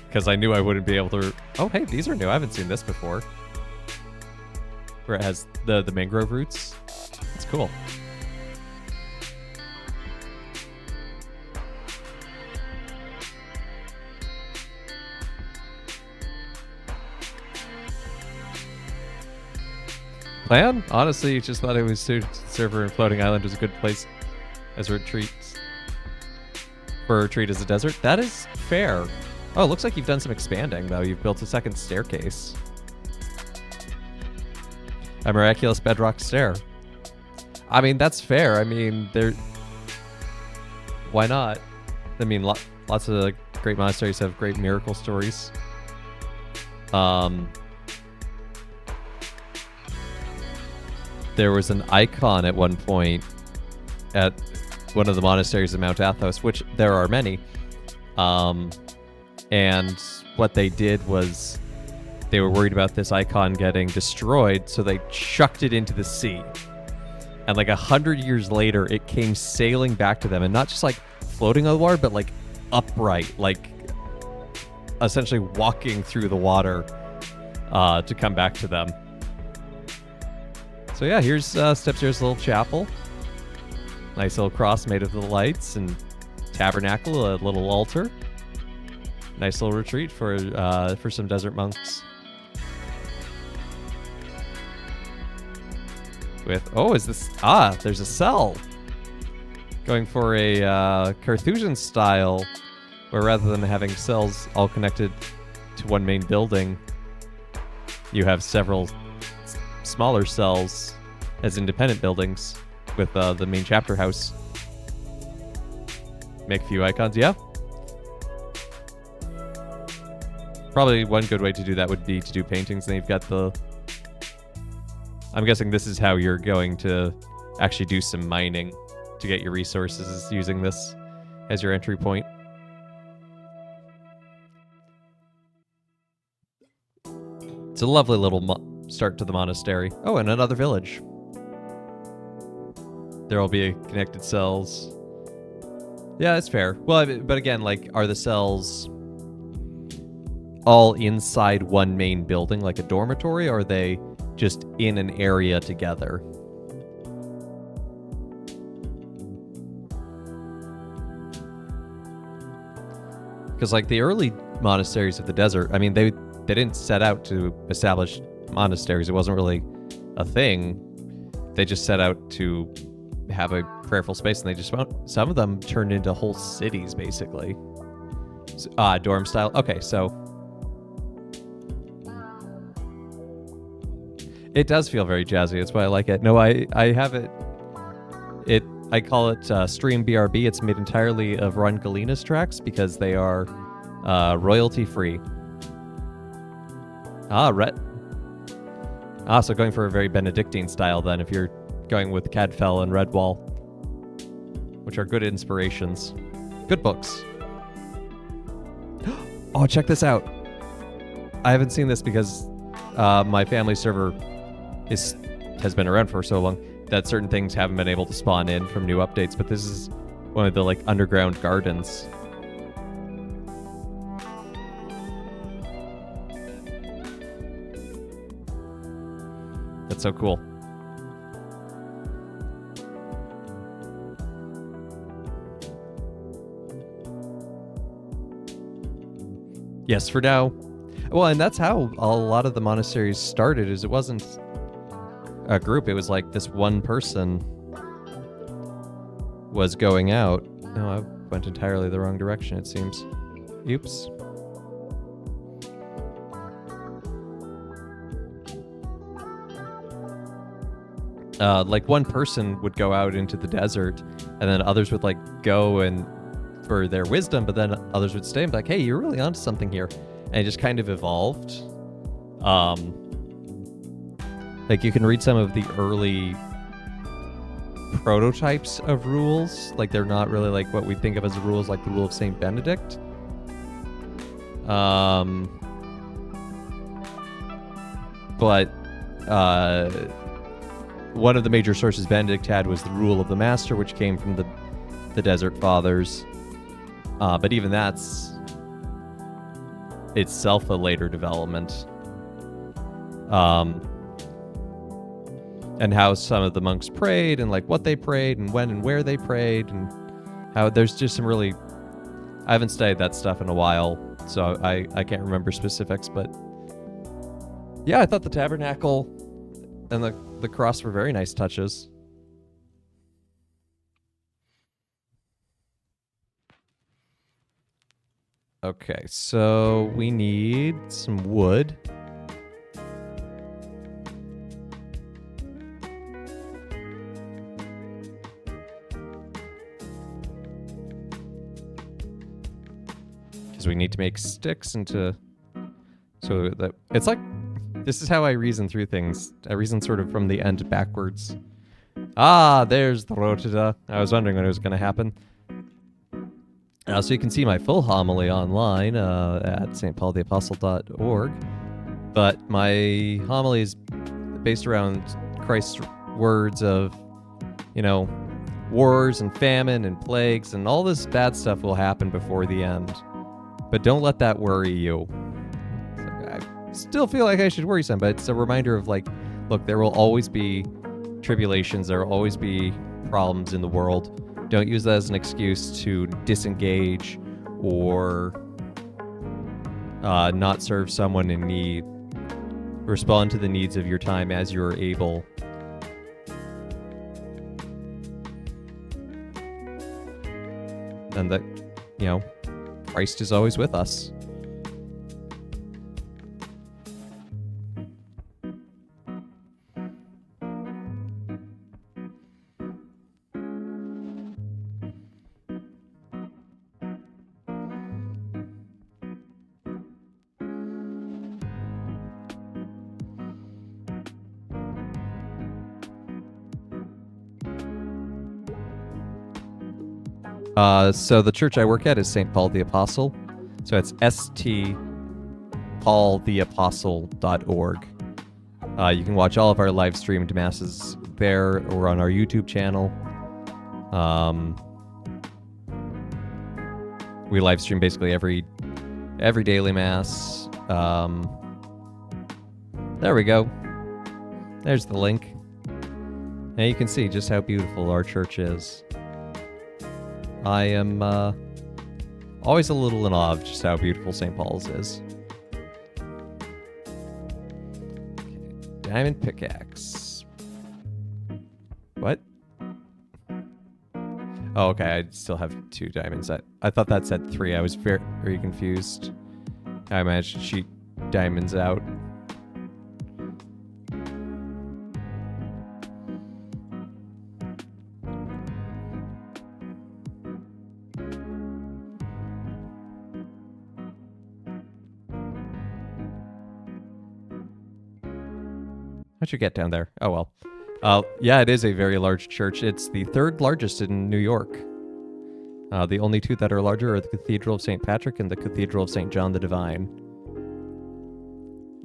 Because I knew I wouldn't be able to... Oh, hey, these are new. I haven't seen this before. Where it has the mangrove roots. That's cool. Plan? Honestly, you just thought it was server and floating island was a good place as a retreat. For a retreat as a desert? That is fair. Oh, it looks like you've done some expanding, though. You've built a second staircase. A miraculous bedrock stair. I mean, that's fair. I mean, there... Why not? I mean, lots of great monasteries have great miracle stories. There was an icon at one point at one of the monasteries of Mount Athos, which there are many. And what they did was they were worried about this icon getting destroyed, so they chucked it into the sea. And like 100 years later, it came sailing back to them, and not just like floating on the water, but like upright, like essentially walking through the water to come back to them. So yeah, here's Step Zero's little chapel. Nice little cross made of the lights, and tabernacle, a little altar. Nice little retreat for some desert monks. With is this there's a cell. Going for a Carthusian style where rather than having cells all connected to one main building, you have several smaller cells as independent buildings with the main chapter house. Make a few icons, yeah. Probably one good way to do that would be to do paintings, and you've got the... I'm guessing this is how you're going to actually do some mining to get your resources, is using this as your entry point. It's a lovely little start to the monastery. Oh, and another village. There will be connected cells. Yeah, that's fair. Well, but again, like, are the cells all inside one main building, like a dormitory, or are they just in an area together? Because, like, the early monasteries of the desert, I mean, they didn't set out to establish monasteries. It wasn't really a thing. They just set out to have a prayerful space, and they just found some of them turned into whole cities, basically. Dorm style. Okay, so it does feel very jazzy. That's why I like it. No, I have it. I call it Stream BRB. It's made entirely of Ron Galina's tracks because they are royalty free. So going for a very Benedictine style then, if you're going with Cadfael and Redwall, which are good inspirations. Good books. Oh, check this out. I haven't seen this because my family server has been around for so long that certain things haven't been able to spawn in from new updates, but this is one of the, like, underground gardens. That's so cool. Yes, for now. Well, and that's how a lot of the monasteries started, is it wasn't a group, it was like this one person was going out. No, I went entirely the wrong direction, it seems. Oops. Like, one person would go out into the desert, and then others would, like, go and for their wisdom, but then others would stay and be like, hey, you're really onto something here. And it just kind of evolved. Like, you can read some of the early prototypes of rules. Like, they're not really like what we think of as rules, like the Rule of Saint Benedict. But one of the major sources Benedict had was the Rule of the Master, which came from the Desert Fathers. But even that's itself a later development. And how some of the monks prayed, and like what they prayed, and when and where they prayed, and how there's just some really... I haven't studied that stuff in a while, so I can't remember specifics, but yeah, I thought the tabernacle and the cross were very nice touches. Okay, so we need some wood. Because we need to make sticks into... So that... It's like... This is how I reason through things. I reason sort of from the end backwards. Ah, there's the rotunda. I was wondering when it was going to happen. So you can see my full homily online at stpaultheapostle.org. But my homily is based around Christ's words of, you know, wars and famine and plagues, and all this bad stuff will happen before the end. But don't let that worry you. I still feel like I should worry some, but it's a reminder of, like, look, there will always be tribulations, there will always be problems in the world. Don't use that as an excuse to disengage or not serve someone in need. Respond to the needs of your time as you're able. And that, you know, Christ is always with us. So the church I work at is St. Paul the Apostle. So it's stpaultheapostle.org. You can watch all of our live streamed masses there or on our YouTube channel. We live stream basically every daily mass. There we go. There's the link. And you can see just how beautiful our church is. I am always a little in awe of just how beautiful St. Paul's is. Okay, diamond pickaxe. What? Oh, okay, I still have 2 diamonds. I thought that said 3. I was very, very confused. I managed to cheat diamonds out. How'd you get down there? Oh, well. Yeah, it is a very large church. It's the 3rd largest in New York. The only 2 that are larger are the Cathedral of St. Patrick and the Cathedral of St. John the Divine.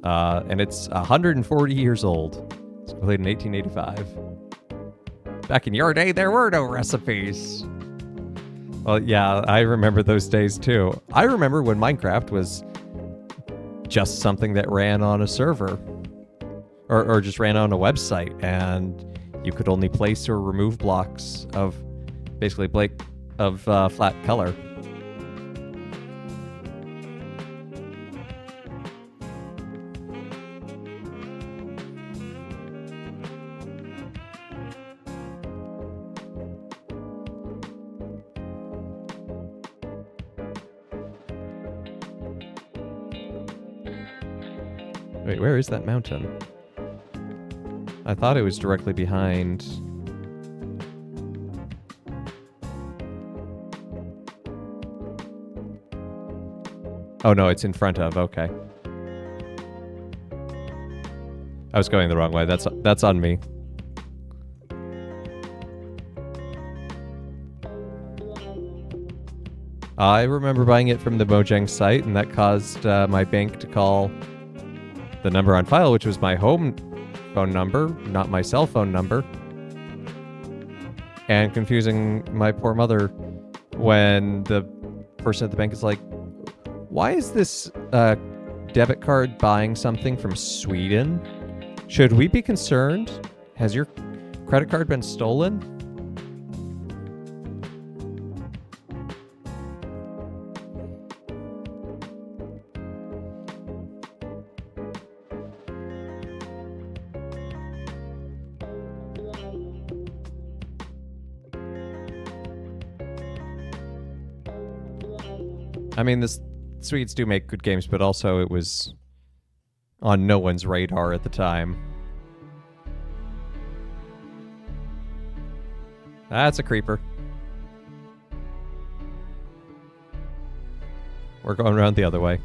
And it's 140 years old. It's completed in 1885. Back in your day, there were no recipes. Well, yeah, I remember those days too. I remember when Minecraft was just something that ran on a server. Or just ran on a website, and you could only place or remove blocks of basically flat color. Wait, where is that mountain? I thought it was directly behind. Oh no, it's in front of. Okay. I was going the wrong way. That's on me. I remember buying it from the Mojang site, and that caused my bank to call the number on file, which was my home phone number, not my cell phone number, and confusing my poor mother when the person at the bank is like, why is this debit card buying something from Sweden? Should we be concerned? Has your credit card been stolen? I mean, the Swedes do make good games, but also it was on no one's radar at the time. That's a creeper. We're going around the other way.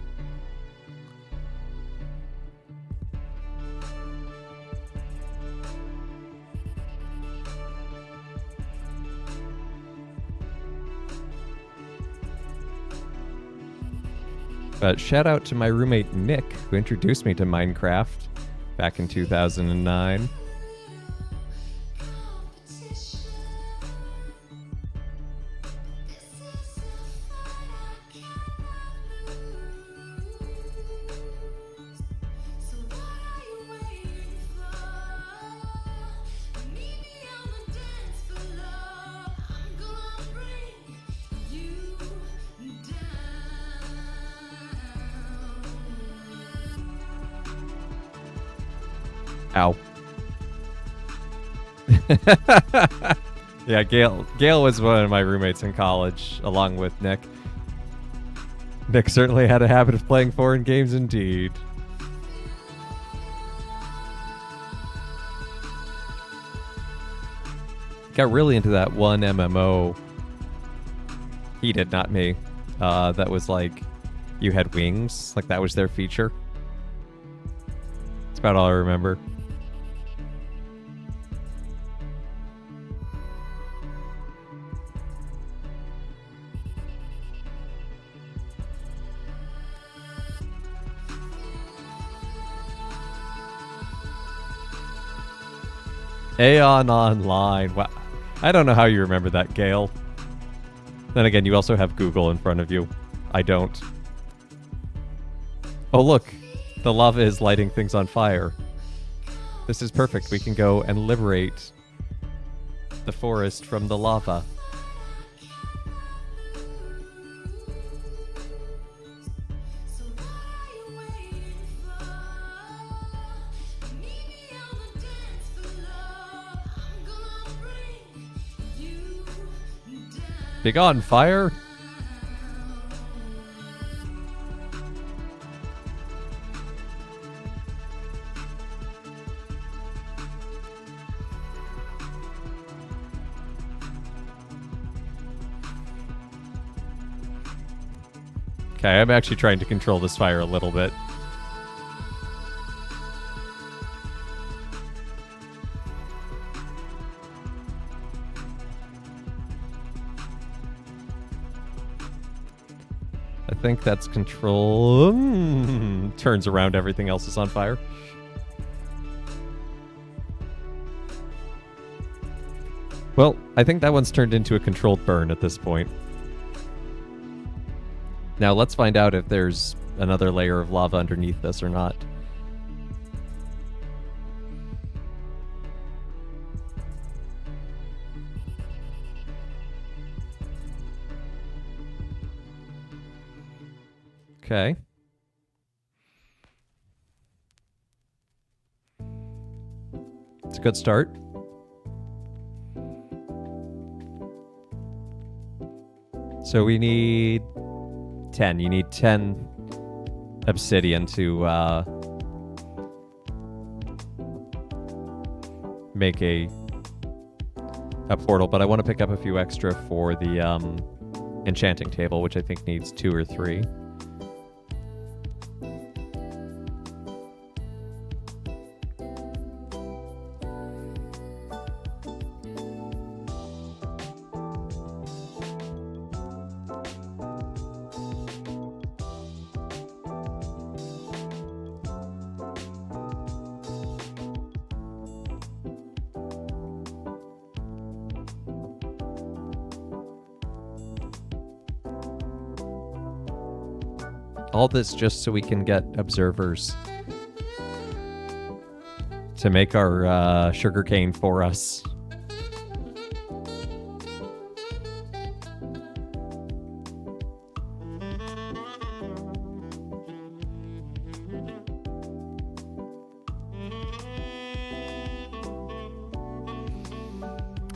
But shout out to my roommate Nick, who introduced me to Minecraft back in 2009. Ow. Yeah, Gail was one of my roommates in college, along with Nick. Nick certainly had a habit of playing foreign games indeed. Got really into that one MMO. He did, not me. That was like, you had wings. Like, that was their feature. That's about all I remember. Aeon Online. Wow. I don't know how you remember that, Gale. Then again, you also have Google in front of you. I don't. Oh, look. The lava is lighting things on fire. This is perfect. We can go and liberate the forest from the lava. Big on fire. Okay, I'm actually trying to control this fire a little bit. I think that's control. Turns around, everything else is on fire. Well, I think that one's turned into a controlled burn at this point. Now let's find out if there's another layer of lava underneath this or not. Okay. It's a good start. So we need 10. You need 10 obsidian to make a portal, but I want to pick up a few extra for the enchanting table, which I think needs 2 or 3. All this just so we can get observers to make our sugarcane for us.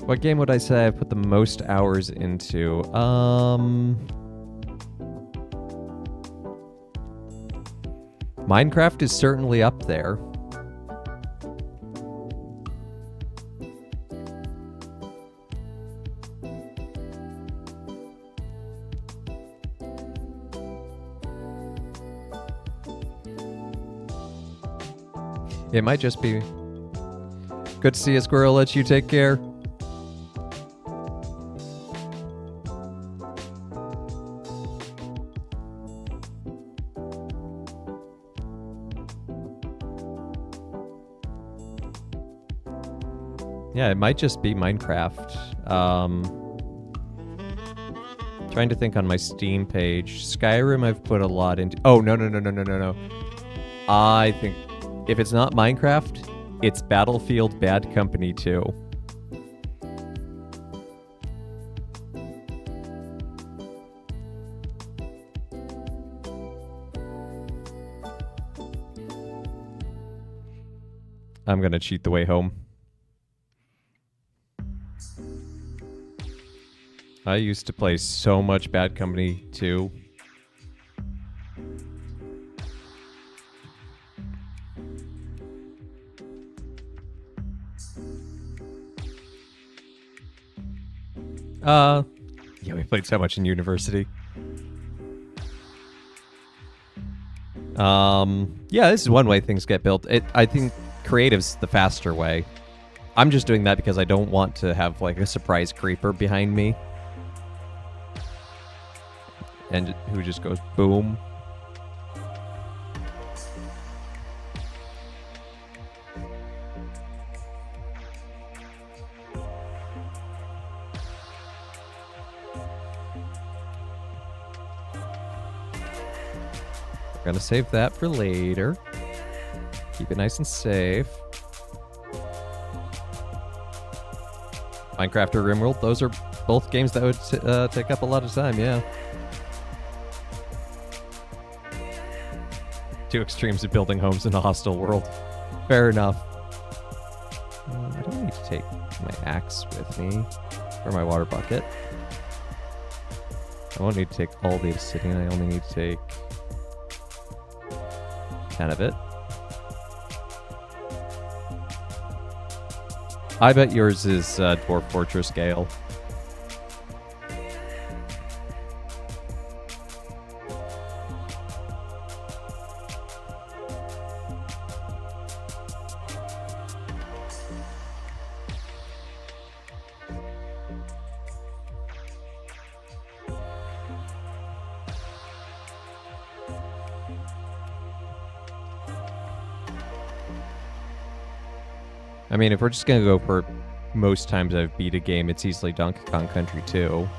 What game would I say I put the most hours into? Minecraft is certainly up there. It might just be... Good to see you, Squirrel. Let you take care. Yeah, it might just be Minecraft. Trying to think on my Steam page. Skyrim I've put a lot into... Oh, no. I think if it's not Minecraft, it's Battlefield Bad Company 2. I'm gonna cheat the way home. I used to play so much Bad Company 2. Yeah, we played so much in university. Yeah, this is one way things get built. I think creative's the faster way. I'm just doing that because I don't want to have like a surprise creeper behind me. And who just goes boom. We're gonna save that for later. Keep it nice and safe. Minecraft or RimWorld, those are both games that would take up a lot of time, yeah. Two extremes of building homes in a hostile world. Fair enough. I don't need to take my axe with me, or my water bucket. I won't need to take all the obsidian, I only need to take 10 of it. I bet yours is Dwarf Fortress Gale. I mean, if we're just gonna go for most times I've beat a game, it's easily Donkey Kong Country 2.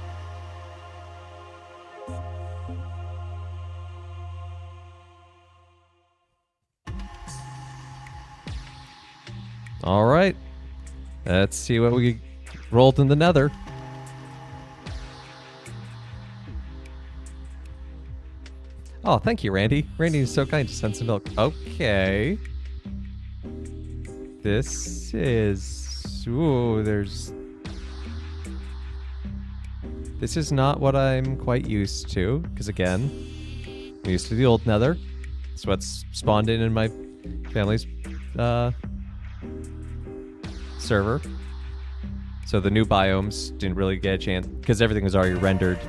All right, let's see what we rolled in the nether. Oh, thank you, Randy. Randy is so kind to send some milk. Okay. This is... Ooh, there's... This is not what I'm quite used to, because again, I'm used to the old nether. It's what's spawned in my family's server. So the new biomes didn't really get a chance, because everything was already rendered.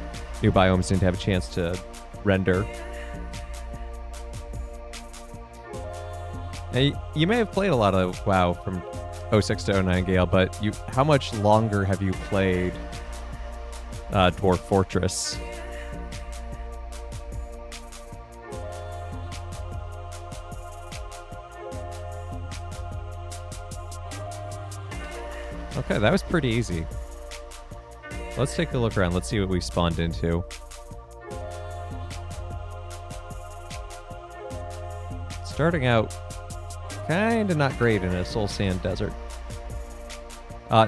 New biomes didn't have a chance to render. Now, you may have played a lot of WoW from 06 to 09, Gale, but how much longer have you played Dwarf Fortress? Okay, that was pretty easy. Let's take a look around. Let's see what we spawned into. Starting out kinda not great in a soul sand desert.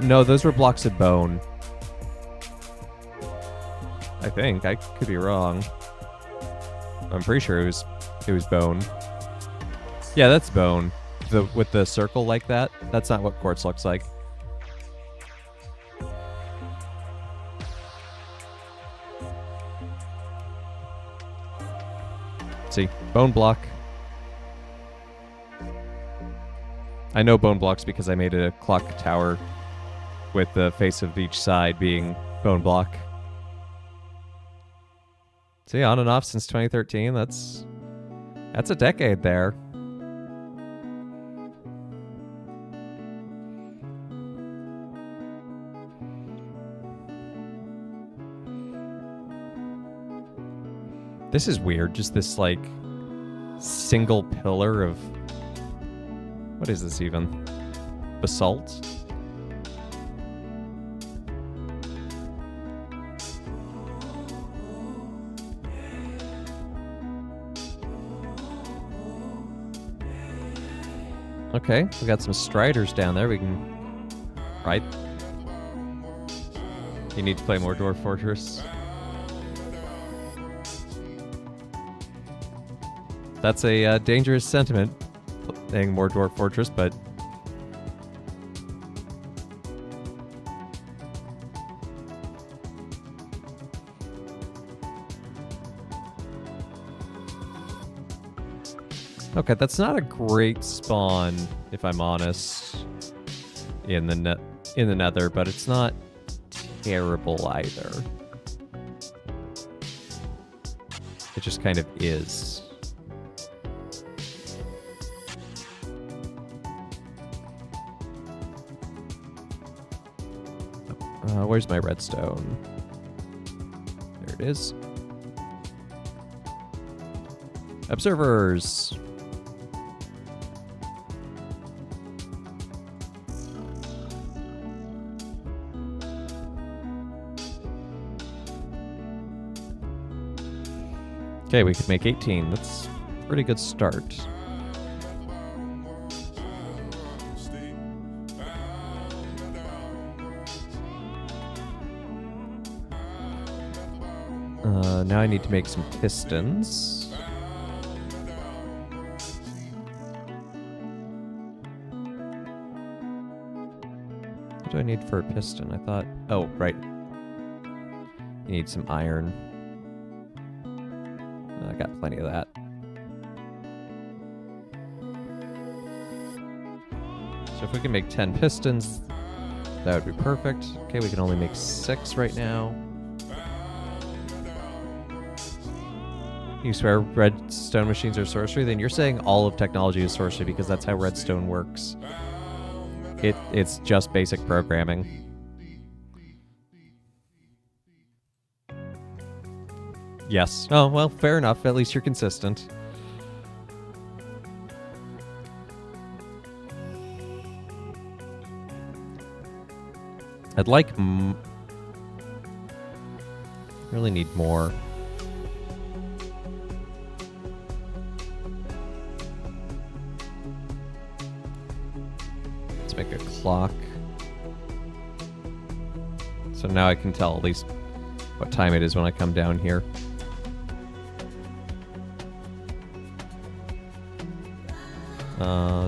No, those were blocks of bone. I think. I could be wrong. I'm pretty sure it was bone. Yeah, that's bone. With the circle like that. That's not what quartz looks like. See, bone block. I know bone blocks because I made a clock tower with the face of each side being bone block. See, on and off since 2013. That's a decade there. This is weird, just this like single pillar of... What is this even? Basalt? Okay, we got some striders down there. We can... Right? You need to play more Dwarf Fortress. That's a dangerous sentiment, playing more Dwarf Fortress, but... Okay, that's not a great spawn, if I'm honest, in the nether, but it's not terrible either. It just kind of is. Where's my redstone? There it is. Observers. Okay, we could make 18. That's a pretty good start. Now I need to make some pistons. What do I need for a piston? I thought... Oh, right. You need some iron. I got plenty of that. So if we can make 10 pistons, that would be perfect. Okay, we can only make 6 right now. You swear redstone machines are sorcery? Then you're saying all of technology is sorcery because that's how redstone works. It's just basic programming. Yes. Oh, well, fair enough. At least you're consistent. I'd like... really need more. Let's make a clock. So now I can tell at least what time it is when I come down here.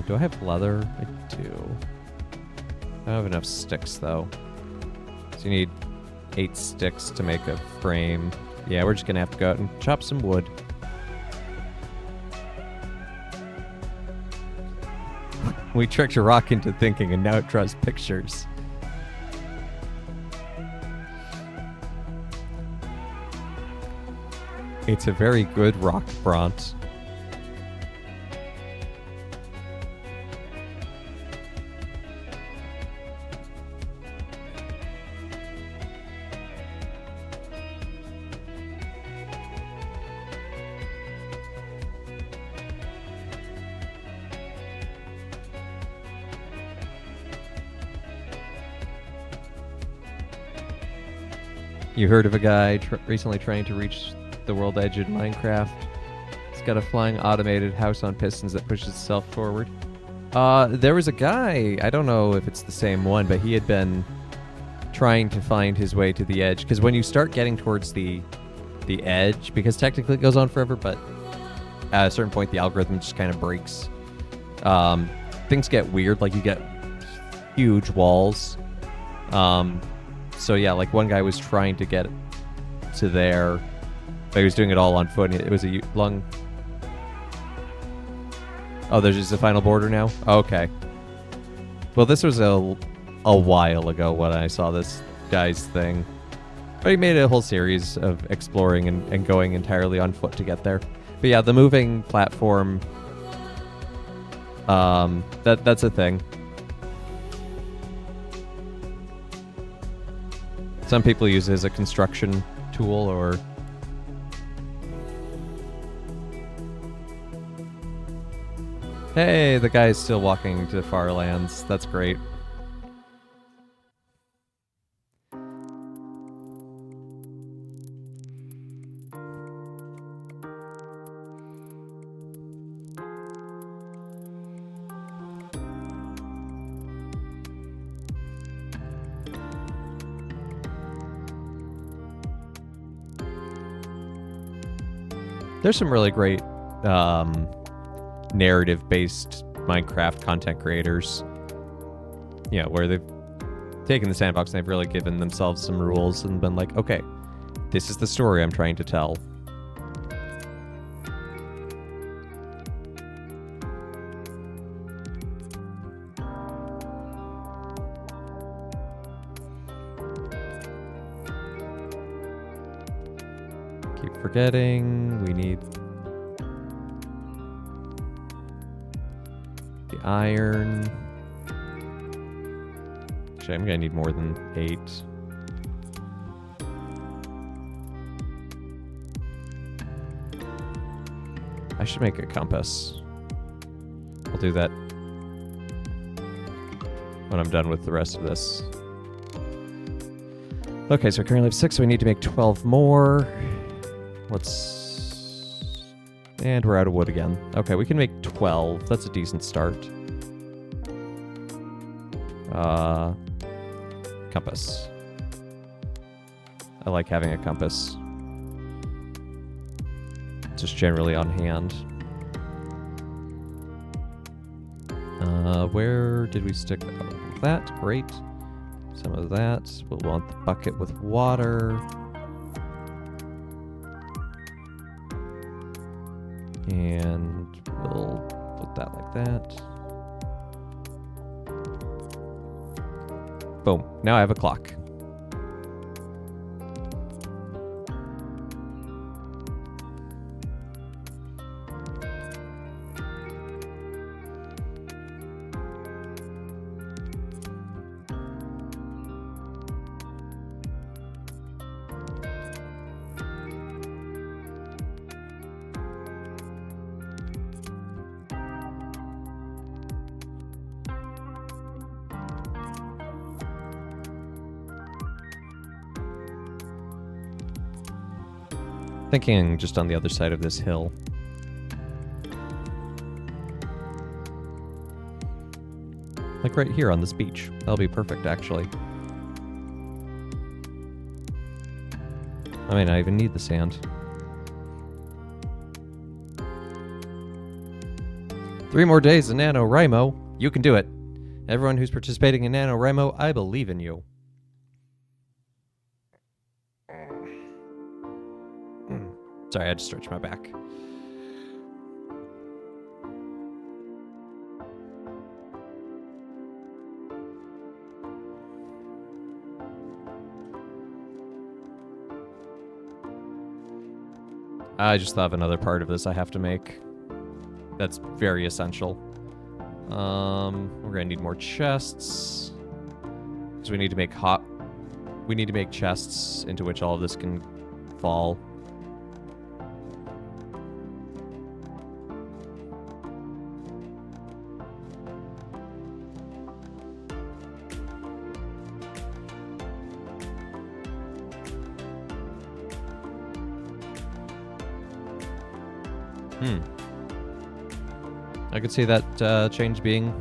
Do I have leather? I do. I don't have enough sticks, though. So you need 8 sticks to make a frame. Yeah, we're just gonna have to go out and chop some wood. We tricked a rock into thinking, and now it draws pictures. It's a very good rock, Bront. You heard of a guy recently trying to reach the world edge in Minecraft? He's got a flying automated house on pistons that pushes itself forward. There was a guy, I don't know if it's the same one, but he had been trying to find his way to the edge. Because when you start getting towards the edge, because technically it goes on forever, but at a certain point the algorithm just kind of breaks. Things get weird, like you get huge walls. So yeah, like one guy was trying to get to there, but he was doing it all on foot. And it was a long... Oh, there's just a final border now? Okay. Well, this was a while ago when I saw this guy's thing. But he made a whole series of exploring and going entirely on foot to get there. But yeah, the moving platform, that's a thing. Some people use it as a construction tool or... Hey, the guy's still walking to far lands. That's great. There's some really great narrative-based Minecraft content creators, you know, where they've taken the sandbox and they've really given themselves some rules and been like, okay, this is the story I'm trying to tell. Keep forgetting. We need the iron. Actually, I'm gonna need more than 8. I should make a compass. I'll do that when I'm done with the rest of this. Okay, so we currently have 6, so we need to make 12 more. And we're out of wood again. Okay, we can make 12. That's a decent start. Compass. I like having a compass. Just generally on hand. Where did we stick that? Great. Some of that. We'll want the bucket with water. And we'll put that like that. Boom. Now I have a clock. Thinking just on the other side of this hill. Like right here on this beach. That'll be perfect, actually. I may not even need the sand. 3 more days of NaNoWriMo. You can do it. Everyone who's participating in NaNoWriMo, I believe in you. Sorry, I had to stretch my back. I just thought of another part of this I have to make. That's very essential. We're gonna need more chests. Because we need to make we need to make chests into which all of this can fall. I could see that change being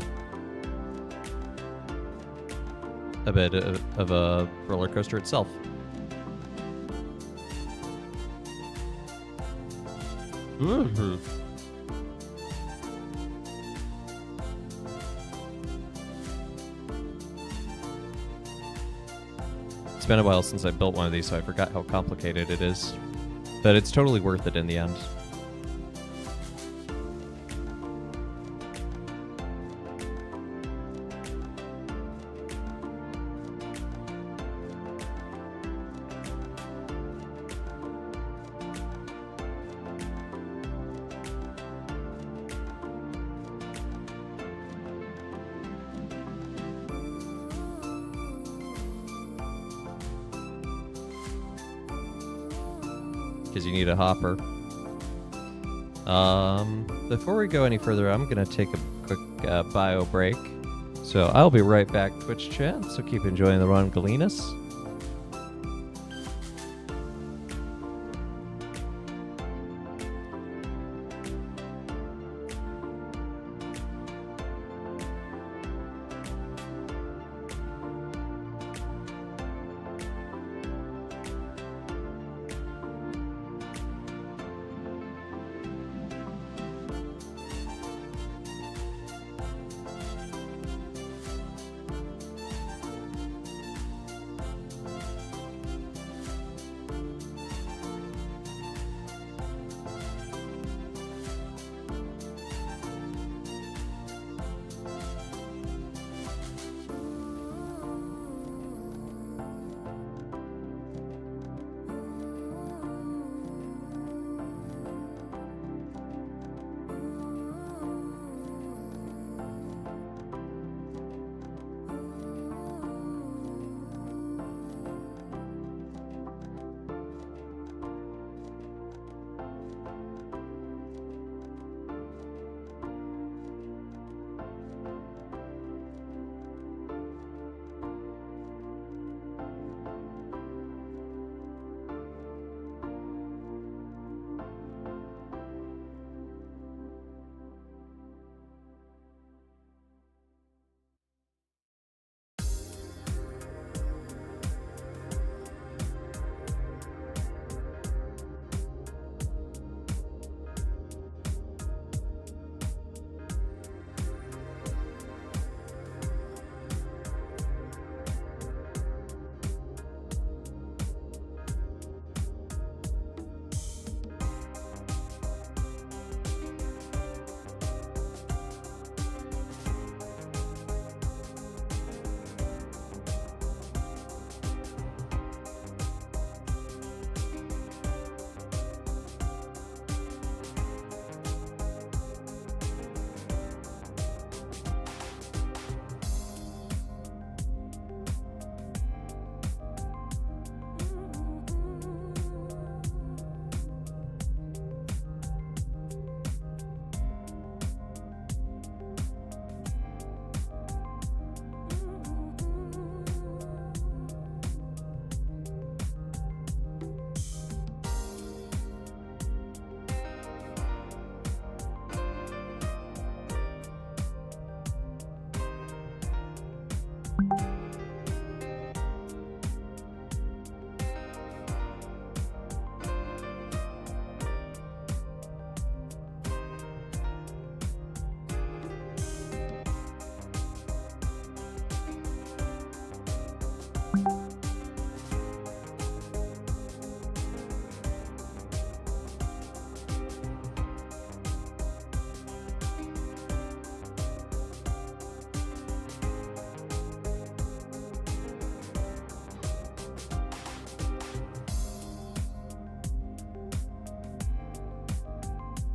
a bit of a roller coaster itself. Mm-hmm. It's been a while since I built one of these, so I forgot how complicated it is. But it's totally worth it in the end. Because you need a hopper. Before we go any further, I'm gonna take a quick bio break. So I'll be right back, Twitch chat. So keep enjoying the Ron Galinas.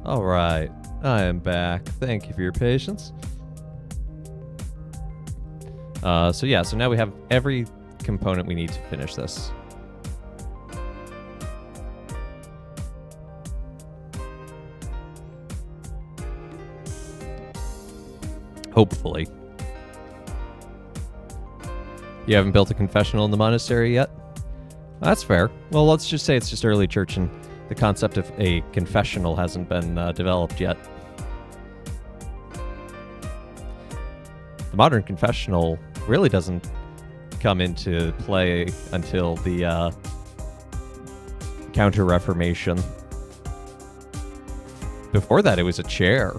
All right, I am back. Thank you for your patience. So now we have every component we need to finish this. Hopefully. You haven't built a confessional in the monastery yet? That's fair. Well, let's just say it's just early church and the concept of a confessional hasn't been developed yet. The modern confessional really doesn't come into play until the Counter-Reformation. Before that, it was a chair.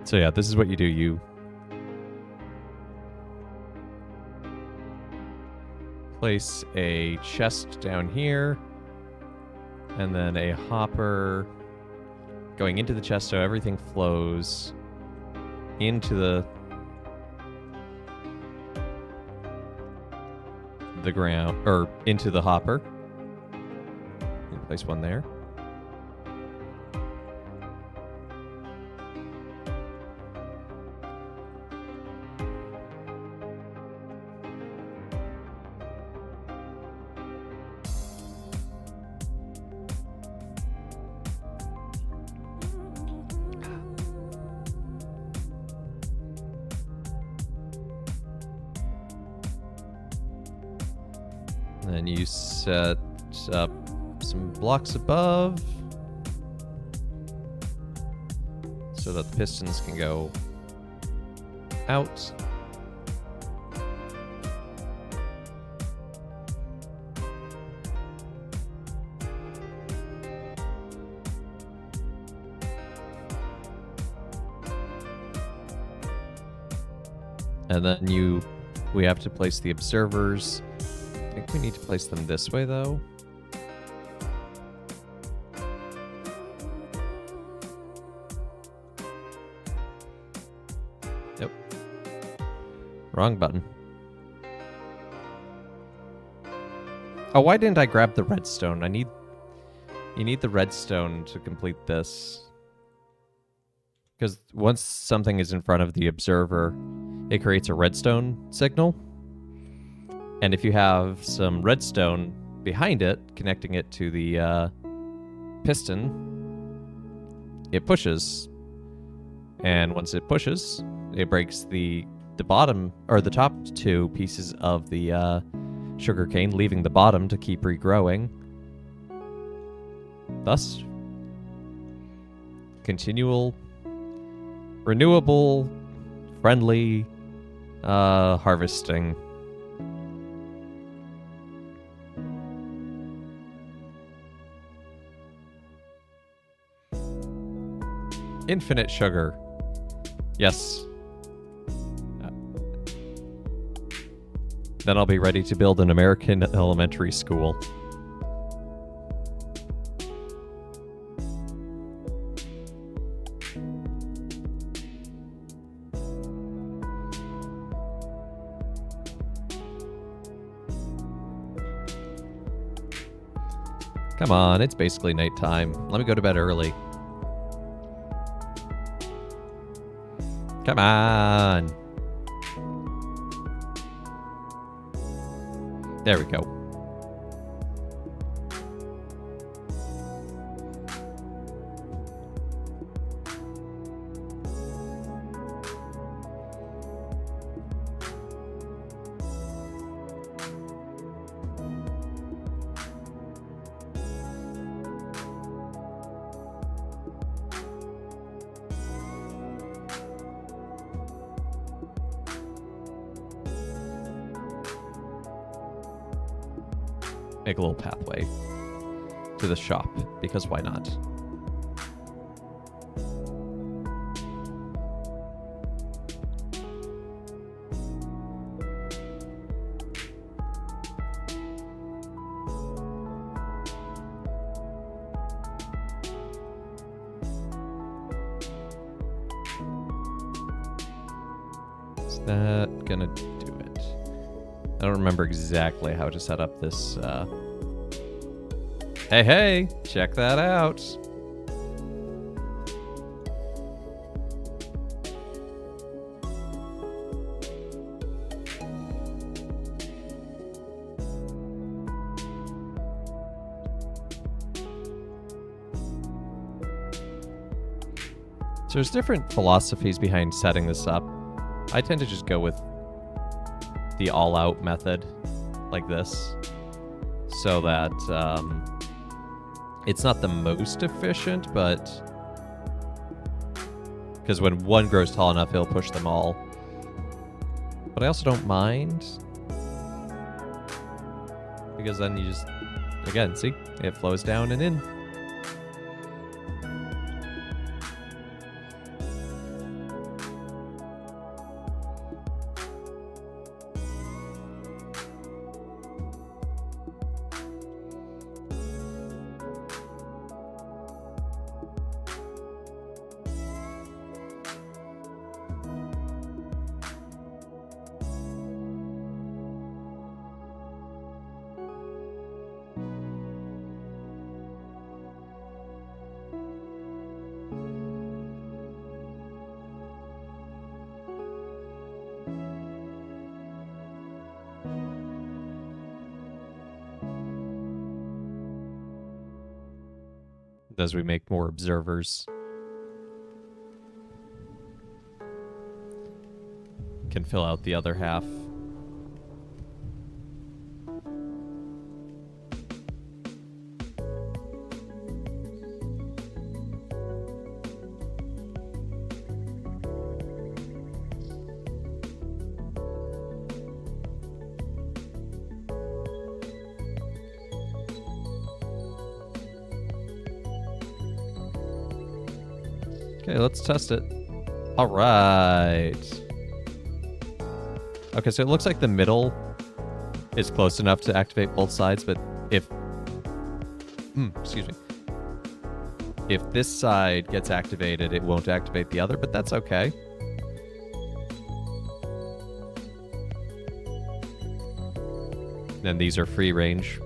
So yeah, this is what you do. You place a chest down here, and then a hopper going into the chest so everything flows into the ground, or into the hopper. You place one there. Then you set up some blocks above so that the pistons can go out. And then we have to place the observers. I think we need to place them this way, though. Yep. Wrong button. Oh, why didn't I grab the redstone? You need the redstone to complete this. Because once something is in front of the observer, it creates a redstone signal. And if you have some redstone behind it, connecting it to the piston, it pushes. And once it pushes, it breaks the bottom, or the top two pieces of the sugarcane, leaving the bottom to keep regrowing. Thus, continual, renewable, friendly harvesting. Infinite sugar. Yes. Then I'll be ready to build an American elementary school. Come on, it's basically nighttime. Let me go to bed early. Come on. There we go. Make a little pathway to the shop, because why not? that gonna do it? I don't remember exactly how to set up this. Hey, check that out. So there's different philosophies behind setting this up. I tend to just go with the all-out method like this, so that it's not the most efficient, but because when one grows tall enough, it'll push them all. But I also don't mind, because then you just, again, see, it flows down and in. As we make more observers, can fill out the other half. Okay, let's test it. All right. Okay, so it looks like the middle is close enough to activate both sides, but if... excuse me. If this side gets activated, it won't activate the other, but that's okay. Then these are free range.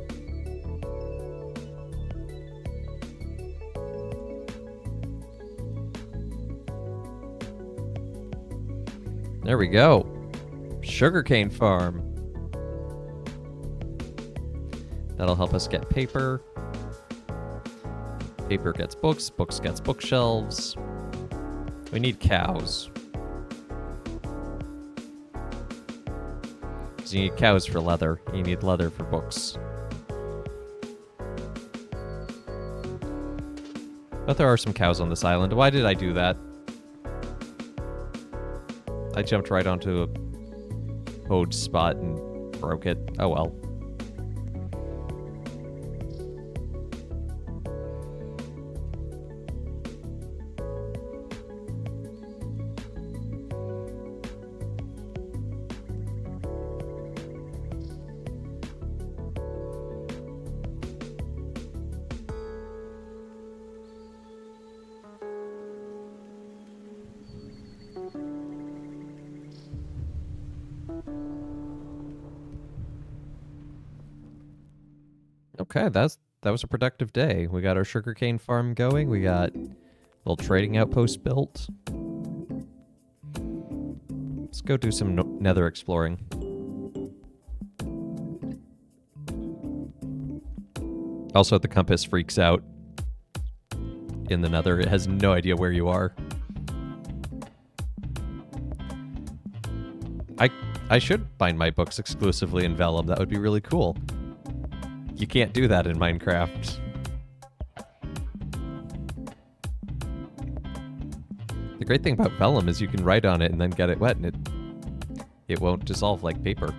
There we go. Sugarcane farm. That'll help us get paper. Paper gets books. Books gets bookshelves. We need cows. So you need cows for leather. You need leather for books. But there are some cows on this island. Why did I do that? I jumped right onto a code spot and broke it. Oh well. Okay, that was a productive day. We got our sugarcane farm going. We got a little trading outpost built. Let's go do some nether exploring. Also, the compass freaks out in the nether. It has no idea where you are. I should find my books exclusively in Vellum. That would be really cool. You can't do that in Minecraft. The great thing about Vellum is you can write on it and then get it wet, and it won't dissolve like paper.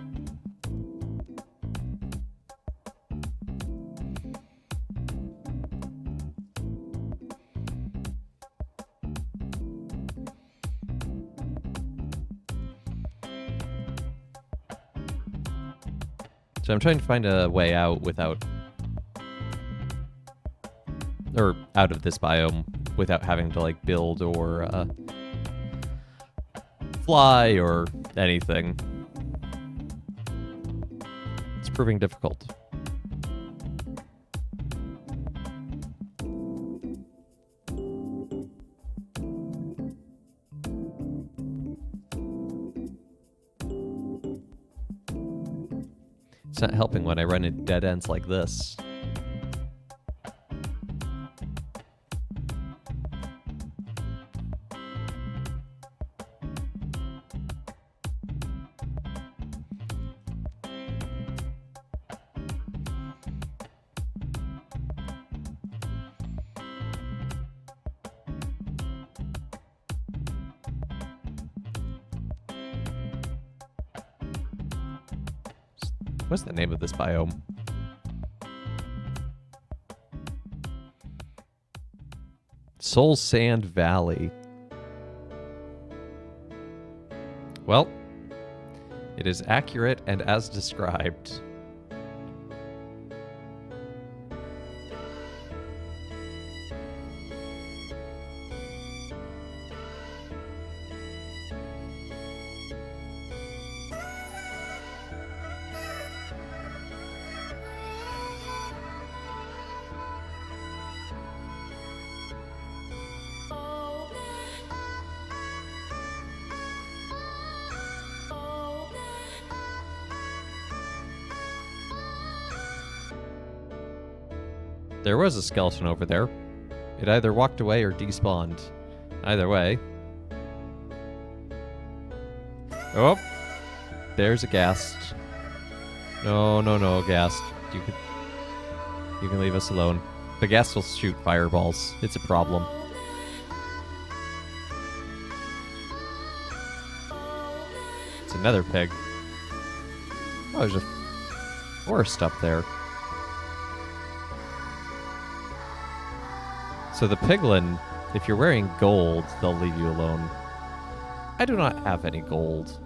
So I'm trying to find a way out without... or out of this biome without having to, like, build or fly or anything. It's proving difficult. It's not helping when I run into dead ends like this. What's the name of this biome? Soul Sand Valley. Well, it is accurate and as described. There was a skeleton over there. It either walked away or despawned. Either way. Oh! There's a ghast. No, ghast. You can leave us alone. The ghast will shoot fireballs. It's a problem. It's another pig. Oh, there's a forest up there. So the piglin, if you're wearing gold, they'll leave you alone. I do not have any gold.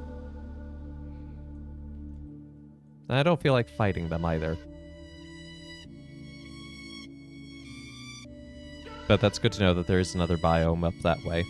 I don't feel like fighting them either. But that's good to know that there is another biome up that way.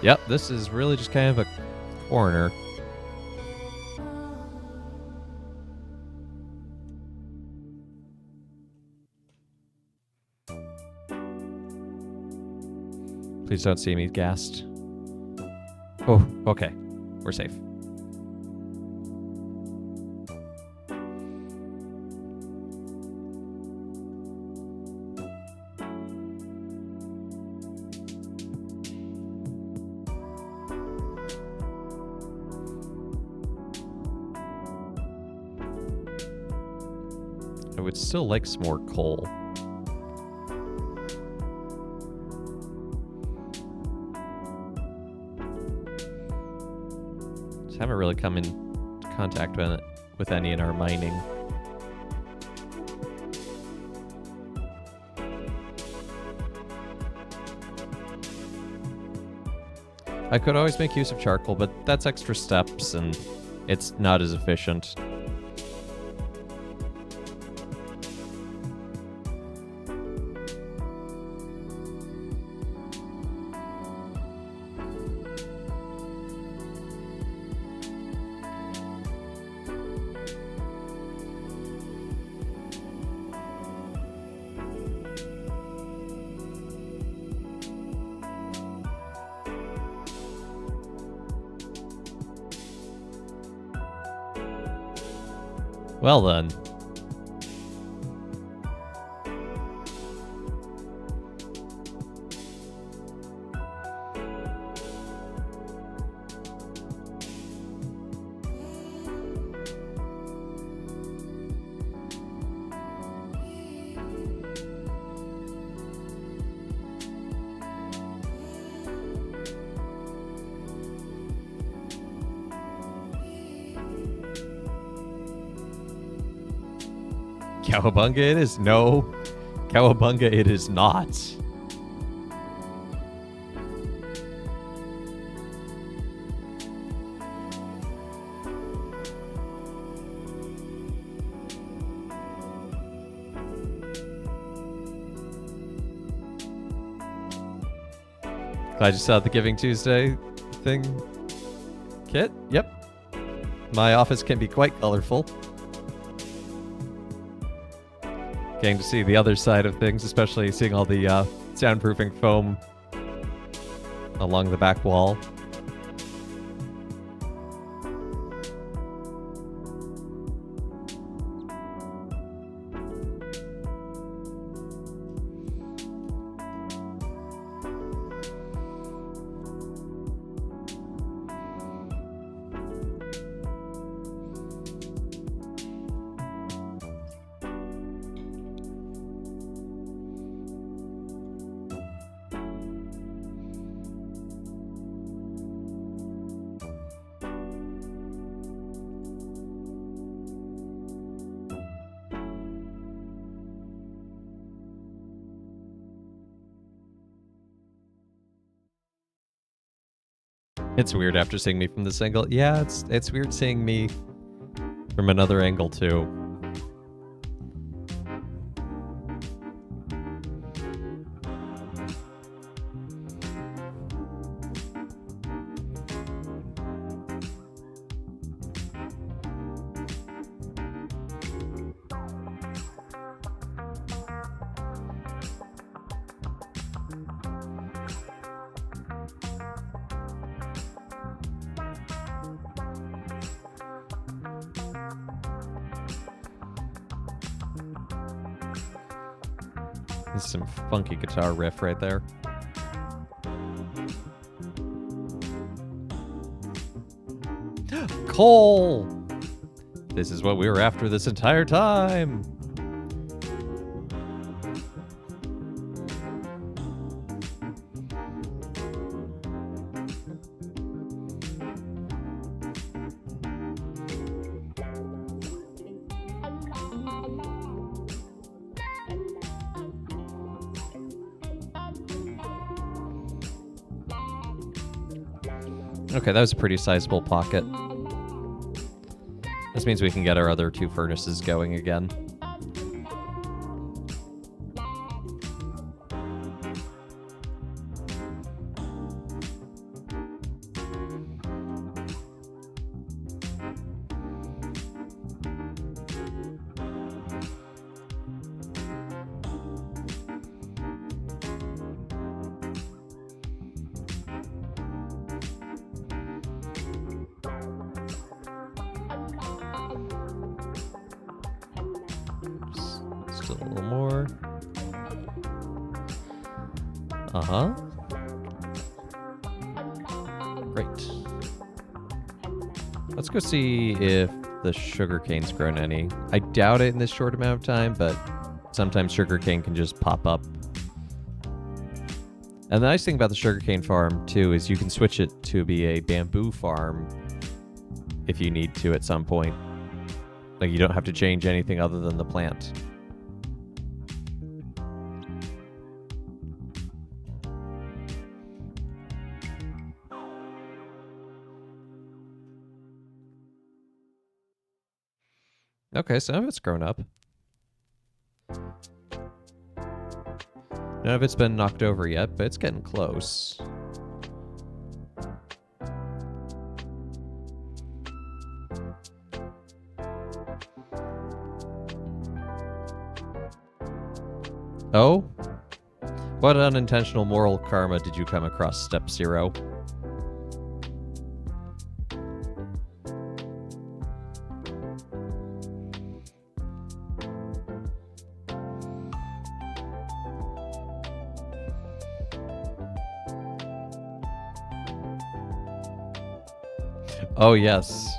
Yep, this is really just kind of a corner. Please don't see me gassed. Oh, okay. We're safe. I would still like some more coal. Just haven't really come in contact with any in our mining. I could always make use of charcoal, but that's extra steps and it's not as efficient. Well then. Cowabunga it is. No. Cowabunga it is not. Glad you saw the Giving Tuesday thing, Kit. Yep. My office can be quite colorful. Getting to see the other side of things, especially seeing all the soundproofing foam along the back wall. It's weird after seeing me from this angle. Yeah, it's weird seeing me from another angle too. This is some funky guitar riff right there. Cole! This is what we were after this entire time! Okay, that was a pretty sizable pocket. This means we can get our other two furnaces going again. Still a little more. Uh-huh. Great. Let's go see if the sugarcane's grown any. I doubt it in this short amount of time, but sometimes sugarcane can just pop up. And the nice thing about the sugarcane farm, too, is you can switch it to be a bamboo farm if you need to at some point. Like, you don't have to change anything other than the plant. Okay, some of it's grown up. None of it's been knocked over yet, but it's getting close. Oh? What unintentional moral karma did you come across, Step Zero? Oh, yes.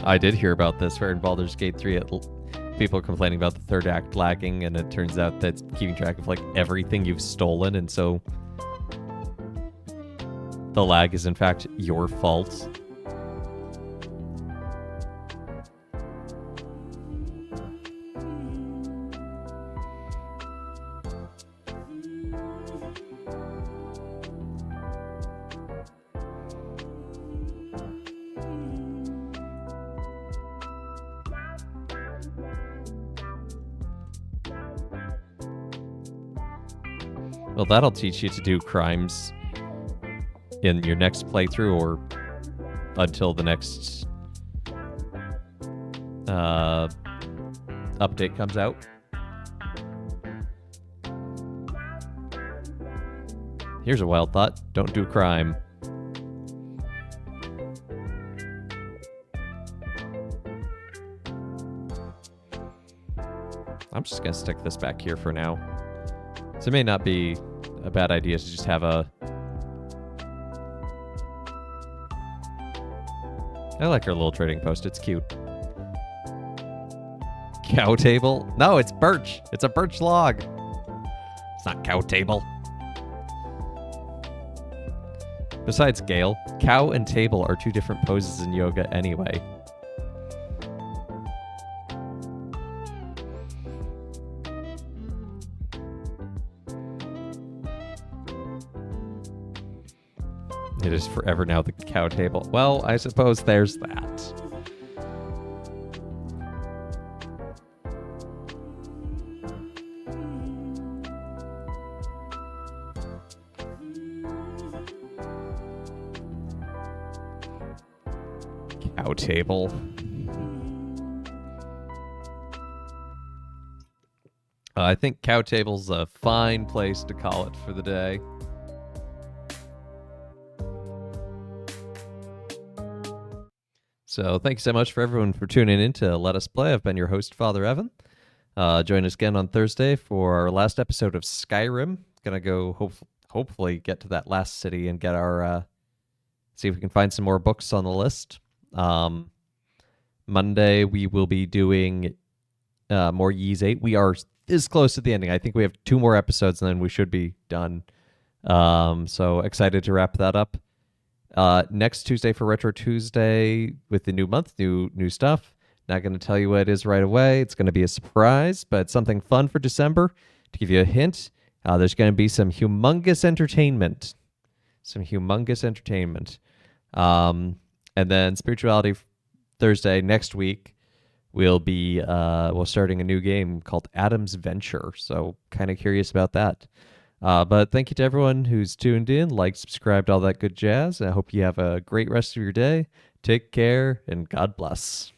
I did hear about this, where in Baldur's Gate 3, people are complaining about the third act lagging, and it turns out that's keeping track of, like, everything you've stolen, and so the lag is, in fact, your fault. Well, that'll teach you to do crimes in your next playthrough or until the next update comes out. Here's a wild thought. Don't do crime. I'm just going to stick this back here for now. So it may not be a bad idea to just have a... I like our little trading post. It's cute. Cow table? No, it's birch. It's a birch log. It's not cow table. Besides Gale, cow and table are two different poses in yoga anyway. It is forever now the cow table. Well, I suppose there's that. Cow table. I think cow table's a fine place to call it for the day. So thank you so much for everyone for tuning in to Let Us Play. I've been your host, Father Evan. Join us again on Thursday for our last episode of Skyrim. Gonna go hopefully get to that last city and get our see if we can find some more books on the list. Monday we will be doing more Ys 8. We are this close to the ending. I think we have 2 more episodes and then we should be done. So excited to wrap that up. Next Tuesday for Retro Tuesday with the new month, new stuff. Not going to tell you what it is right away. It's going to be a surprise, but something fun for December. To give you a hint, there's going to be some humongous entertainment. And then Spirituality Thursday next week, we'll be starting a new game called Adam's Venture. So kind of curious about that. But thank you to everyone who's tuned in, liked, subscribed, all that good jazz. I hope you have a great rest of your day. Take care, and God bless.